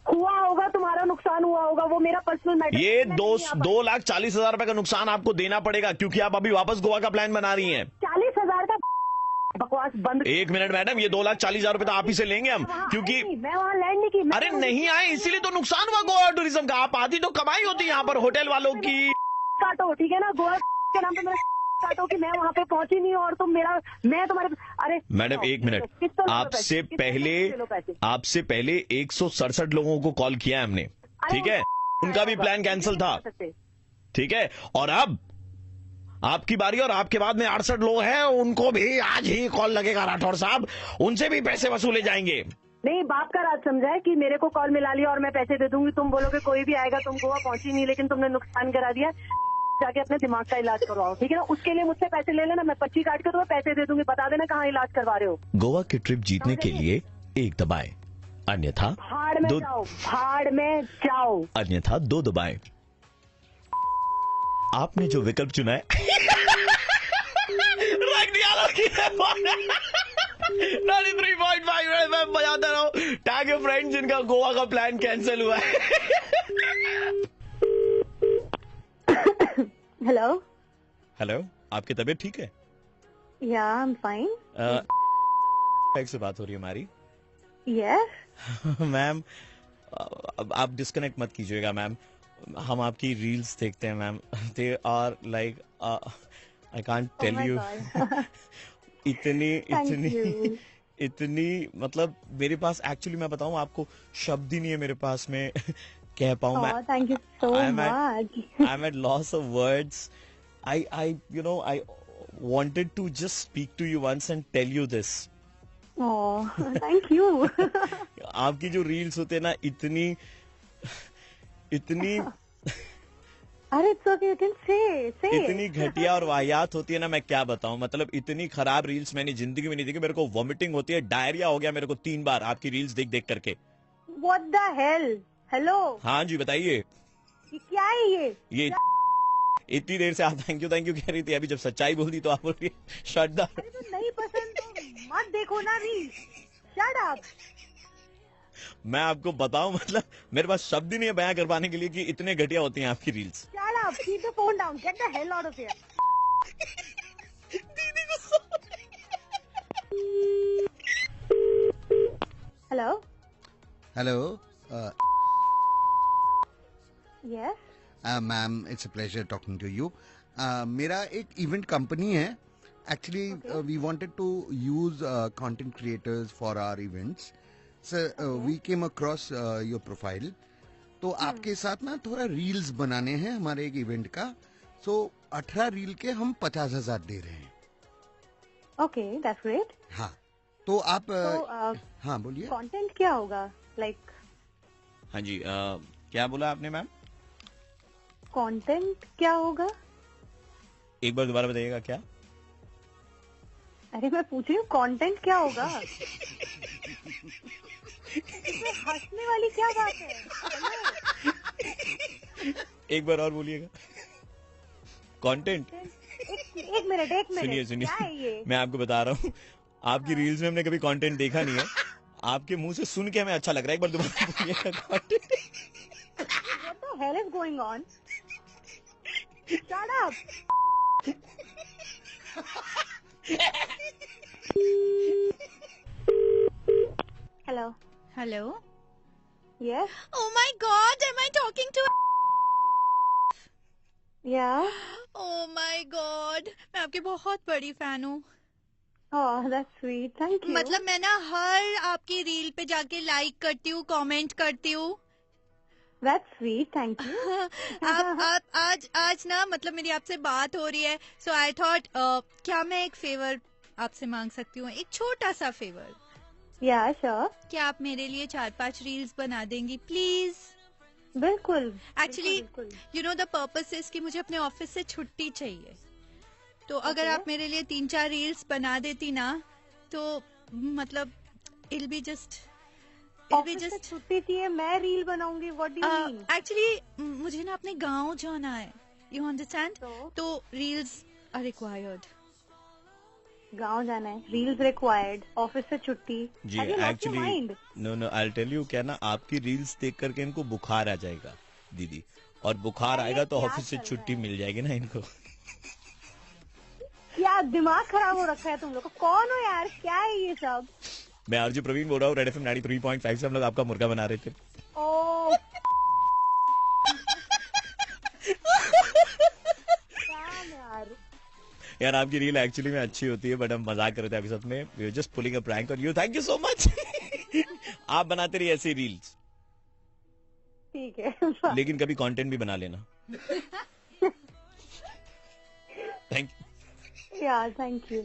हुआ होगा, तुम्हारा नुकसान हुआ होगा, वो मेरा पर्सनल मैटर। ये 2,40,000 रुपए का नुकसान आपको देना पड़ेगा, क्योंकि आप अभी वापस गोवा का प्लान बना रही हैं। 40,000 का बकवास बंद। 1 मिनट मैडम, ये 2,40,000 रुपए तो आप ही से लेंगे हम, क्योंकि मैं वहाँ लैंड नहीं की। अरे नहीं आए, इसीलिए तो नुकसान हुआ गोवा टूरिज्म का। आप आती तो कमाई होती यहाँ पर होटल वालों की। काटो, ठीक है ना? गोवा के नाम पे मेरा चाहते हो कि मैं वहाँ पे पहुंची नहीं और तुम मैं तुम्हारे अरे मैडम एक मिनट, आपसे पहले 167 लोगों को कॉल किया हमने, ठीक है, उनका भी प्लान कैंसिल था, ठीक है, और अब आपकी बारी और आपके बाद में 68 लोग हैं, उनको भी आज ही कॉल लगेगा राठौर साहब, उनसे भी पैसे वसूले जाएंगे। नहीं, बाप का राज समझा है कि मेरे को कॉल मिला लिया और मैं पैसे दे दूंगी, तुम बोलोगे कोई भी आएगा, तुम गोवा पहुंची नहीं लेकिन तुमने नुकसान करा दिया, जाके अपने दिमाग का इलाज करवाओ, ठीक है ना। उसके लिए मुझसे पैसे ले लेना, मैं पर्ची काट के तुम्हें पैसे दे दूंगी, बता देना कहाँ इलाज करवा रहे हो। गोवा की ट्रिप जीतने के लिए 1 दबाएं, अन्यथा भाड़ में जाओ, अन्यथा 2 दबाएं। आपने जो विकल्प चुना है रख दिया 93.5 मैं बजाता रहा हूँ, टैग योर फ्रेंड्स जिनका गोवा का प्लान कैंसिल हुआ है। हेलो, आपकी तबीयत ठीक है? या आई एम फाइन। से बात हो रही है हमारी। यस मैम, आप डिस्कनेक्ट मत कीजिएगा मैम, हम आपकी रील्स देखते हैं ma'am, they are like I can't tell you, इतनी मतलब मेरे पास एक्चुअली मैं बताऊं आपको शब्द ही नहीं है मेरे पास में कह पाऊं मैं। Thank you so much. I am at loss of words. I wanted to just speak to you once and tell you this. Thank you. आपकी जो रील्स होते हैं ना, इतनी अरे it's okay, you can say इतनी घटिया और वाहियात होती है ना, मैं क्या बताऊं, मतलब इतनी खराब रील्स मैंने जिंदगी में नहीं देखी। मेरे को वॉमिटिंग होती है, डायरिया हो गया मेरे को 3 बार आपकी रील्स देख देख करके। What the hell? हेलो, हाँ जी बताइए, ये क्या है ये इतनी देर से आप थैंक यू कह रही थी, अभी जब सच्चाई बोल दी तो आप बोल रही है शट द। अरे तो नहीं पसंद तो मत देखो ना रील, शट अप। मैं आपको बताऊं, मतलब मेरे पास शब्द ही नहीं है बयां कर पाने के लिए कि इतने घटिया होती हैं आपकी reels. Shut up, keep the phone down, get the hell out of here. Hello yes ma'am, it's a pleasure talking to you. मेरा एक इवेंट कंपनी है, actually we wanted to use content creators for our events. Sir we came across your profile, तो आपके साथ ना थोड़ा रील्स बनाने हैं हमारे एक इवेंट का। सो 18 रील के हम 50,000 दे रहे हैं। Okay, that's great. हाँ, तो आप हाँ बोलिए। कंटेंट क्या होगा, लाइक? हाँ जी, क्या बोला आपने मैम? कंटेंट क्या होगा? एक बार दोबारा बताइएगा क्या? अरे मैं पूछ रही हूँ कंटेंट क्या होगा। इसमें हंसने वाली क्या बात है? एक बार और बोलिएगा। कंटेंट। एक मिनट सुनिए, क्या है ये? मैं आपको बता रहा हूँ, आपकी रील्स में हमने कभी कंटेंट देखा नहीं है, आपके मुंह से सुन के हमें अच्छा लग रहा है। एक बार दोबारा बोलिएगा content. What the hell is going on? Shut up. Hello. Yes. Oh my God, am I talking to? Yeah. Oh my God, मैं आपकी बहुत बड़ी फैन हूँ। Oh, that's sweet. Thank you. मतलब मैं ना हर आपकी रील पे जाके लाइक करती हूँ, कमेंट करती हूँ। That's sweet. Thank you. आप आज ना मतलब मेरी आपसे बात हो रही है, so I thought क्या मैं एक फेवर आपसे मांग सकती हूँ, एक छोटा सा फेवर? Yeah, sure. क्या आप मेरे लिए 4-5 रील्स बना देंगी प्लीज? बिल्कुल। Actually you know the purpose is कि मुझे अपने ऑफिस से छुट्टी चाहिए, तो अगर आप मेरे लिए 3-4 रील्स बना देती ना, तो मतलब it'll be just छुट्टी चाहिए, मैं रील बनाऊंगी। What do you mean? Actually मुझे ना अपने गांव जाना है, यू अंडरस्टैंड? तो रील्स आर रिक्वायर्ड। गांव जाना है, रील्स रिक्वायर्ड, ऑफिस से छुट्टी। जी actually no I tell you, क्या ना आपकी रील्स देख करके इनको बुखार आ जाएगा दीदी, और बुखार आएगा तो ऑफिस से छुट्टी मिल जाएगी ना इनको। क्या दिमाग खराब हो रखा है तुम लोग? कौन हो यार, क्या है ये सब? मैं आरजे प्रवीण बोल रहा हूँ, रेड एफएम 93.5 से हम लोग आपका मुर्गा बना रहे थे। ओह यार आपकी रील एक्चुअली में अच्छी होती है, बट हम मजाक कर रहे थे आपके साथ में. We are just pulling a prank on you. Thank you so much. आप बनाते रहिए ऐसी रील्स, ठीक है. लेकिन कभी कंटेंट भी बना लेना. Thank you. यार thank you.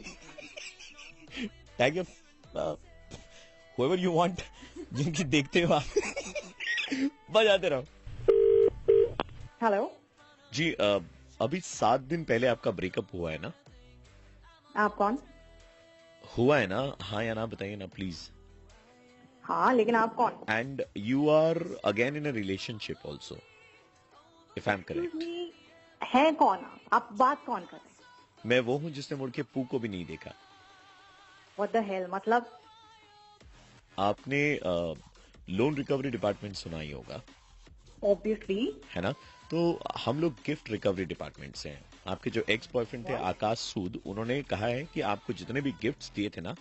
Thank you. whoever you want, जिनकी देखते हो आप. बजाते रहो. हेलो जी अभी 7 दिन पहले आपका ब्रेकअप हुआ है ना? आप कौन? हुआ है ना? हाँ या ना बताइए ना प्लीज. हाँ लेकिन आप कौन? And you are again in a relationship also, if I am correct. है कौन आप बात कौन कर रहे हैं? मैं वो हूँ जिसने मुड़ के पू को भी नहीं देखा. व्हाट द हेल, मतलब? आपने लोन रिकवरी डिपार्टमेंट सुना ही होगा, ऑब्वियसली. है ना? तो हम लोग गिफ्ट रिकवरी डिपार्टमेंट से हैं. आपके जो एक्स बॉयफ्रेंड थे आकाश सूद, उन्होंने कहा है कि आपको जितने भी गिफ्ट्स दिए थे ना,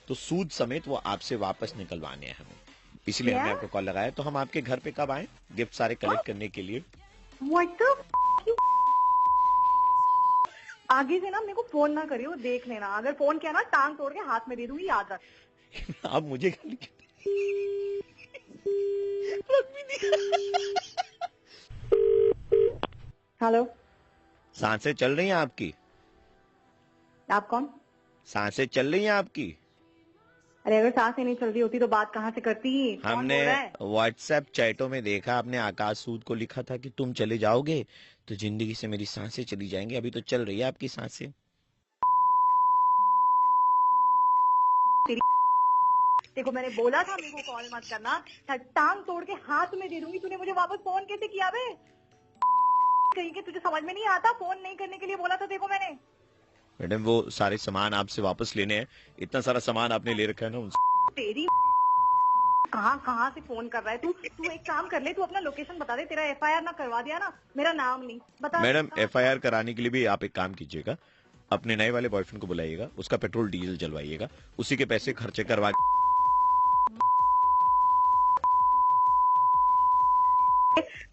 तो सूद समेत वो आपसे वापस निकलवाने हैं हमें. इसीलिए हमने आपको कॉल लगाया. तो हम आपके घर पे कब आए गिफ्ट सारे कलेक्ट करने के लिए? What the आगे से ना मेरे को फोन ना करियो, देख लेना. अगर फोन किया ना टांग तोड़ के हाथ में दे दूंगी, याद रख. आप मुझे हेलो, सांसें चल रही हैं आपकी? आप कौन? सांसें चल रही हैं आपकी? अरे अगर सांसें नहीं चल रही होती तो बात कहाँ से करती? कौन हमने बोल रहा है? व्हाट्सएप चैटों में देखा, आपने आकाश सूद को लिखा था कि तुम चले जाओगे तो जिंदगी से मेरी सांसें चली जाएंगी. अभी तो चल रही है आपकी सांसें. देखो मैंने बोला था मेरे को कॉल मत करना, टांग तोड़ के हाथ में दे दूंगी. तूने मुझे वापस फोन कैसे किया बे? कहीं के तुझे समझ में नहीं आता? फोन नहीं करने के लिए बोला था देखो मैंने. मैडम वो सारे सामान आपसे वापस लेने हैं. इतना सारा सामान आपने ले रखा है ना. तेरी कहाँ से फोन कर रहा है तू? तू एक काम कर ले, तू अपना लोकेशन बता दे. तेरा एफआईआर ना करवा दिया ना, मेरा नाम नहीं बता. मैडम एफआईआर कराने के लिए भी आप एक काम कीजिएगा, अपने नए वाले बॉयफ्रेंड को बुलाइएगा, उसका पेट्रोल डीजल जलवाइएगा, उसी के पैसे खर्चे करवा.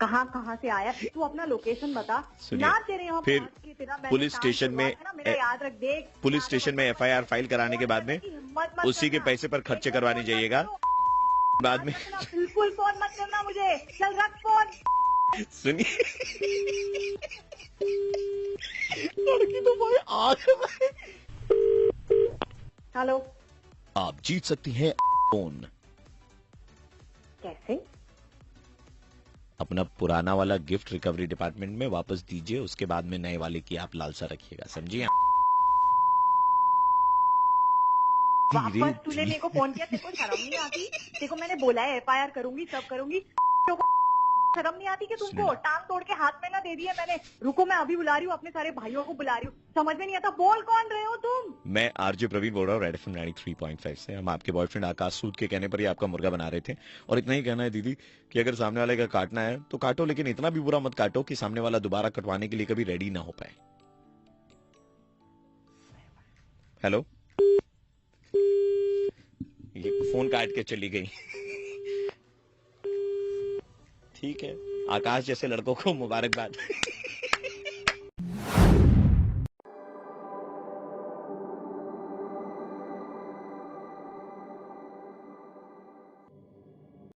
कहाँ से आया तू? अपना लोकेशन बता ना. तेरे यहाँ फिर पहुंच के तेरा मैंने पुलिस काम स्टेशन करवाया में था ना, मेरा याद रख. देख पुलिस स्टेशन में एफआईआर फाइल कराने के बाद में उसी के पैसे पर खर्चे करवाने जाइएगा. बाद में बिल्कुल फोन मत करना मुझे. चल रख फोन. सुनिए, लड़की तो भाई आज. हेलो, आप जीत सकती हैं फोन. कैसे? अपना पुराना वाला गिफ्ट रिकवरी डिपार्टमेंट में वापस दीजिए, उसके बाद में नए वाले की आप लालसा रखिएगा, समझिए? वापस तूने मेरे को फोन किया, तेरे को शर्म नहीं आती? देखो मैंने बोला है एफआईआर करूंगी, सब करूंगी. शर्म नहीं आती कि तुमको? टांग तोड़ के हाथ में ना दे दिए मैंने. रुको मैं अभी बुला रही हूँ, अपने सारे भाइयों को बुला रही हूँ. समझ में नहीं आता, बोल कौन रहे हो तुम? मैं आरजे प्रवीण बोल रहा हूँ रेड एफएम 93.5 से. हम आपके बॉयफ्रेंड आकाश सूद के कहने पर ही आपका मुर्गा बना रहे थे. और इतना ही कहना है दीदी कि अगर सामने वाले का काटना है तो काटो, लेकिन इतना भी बुरा मत काटो कि सामने वाला दोबारा कटवाने के लिए कभी रेडी ना हो पाए. हेलो, ये फोन काट के चली गई. ठीक है, आकाश जैसे लड़कों को मुबारकबाद.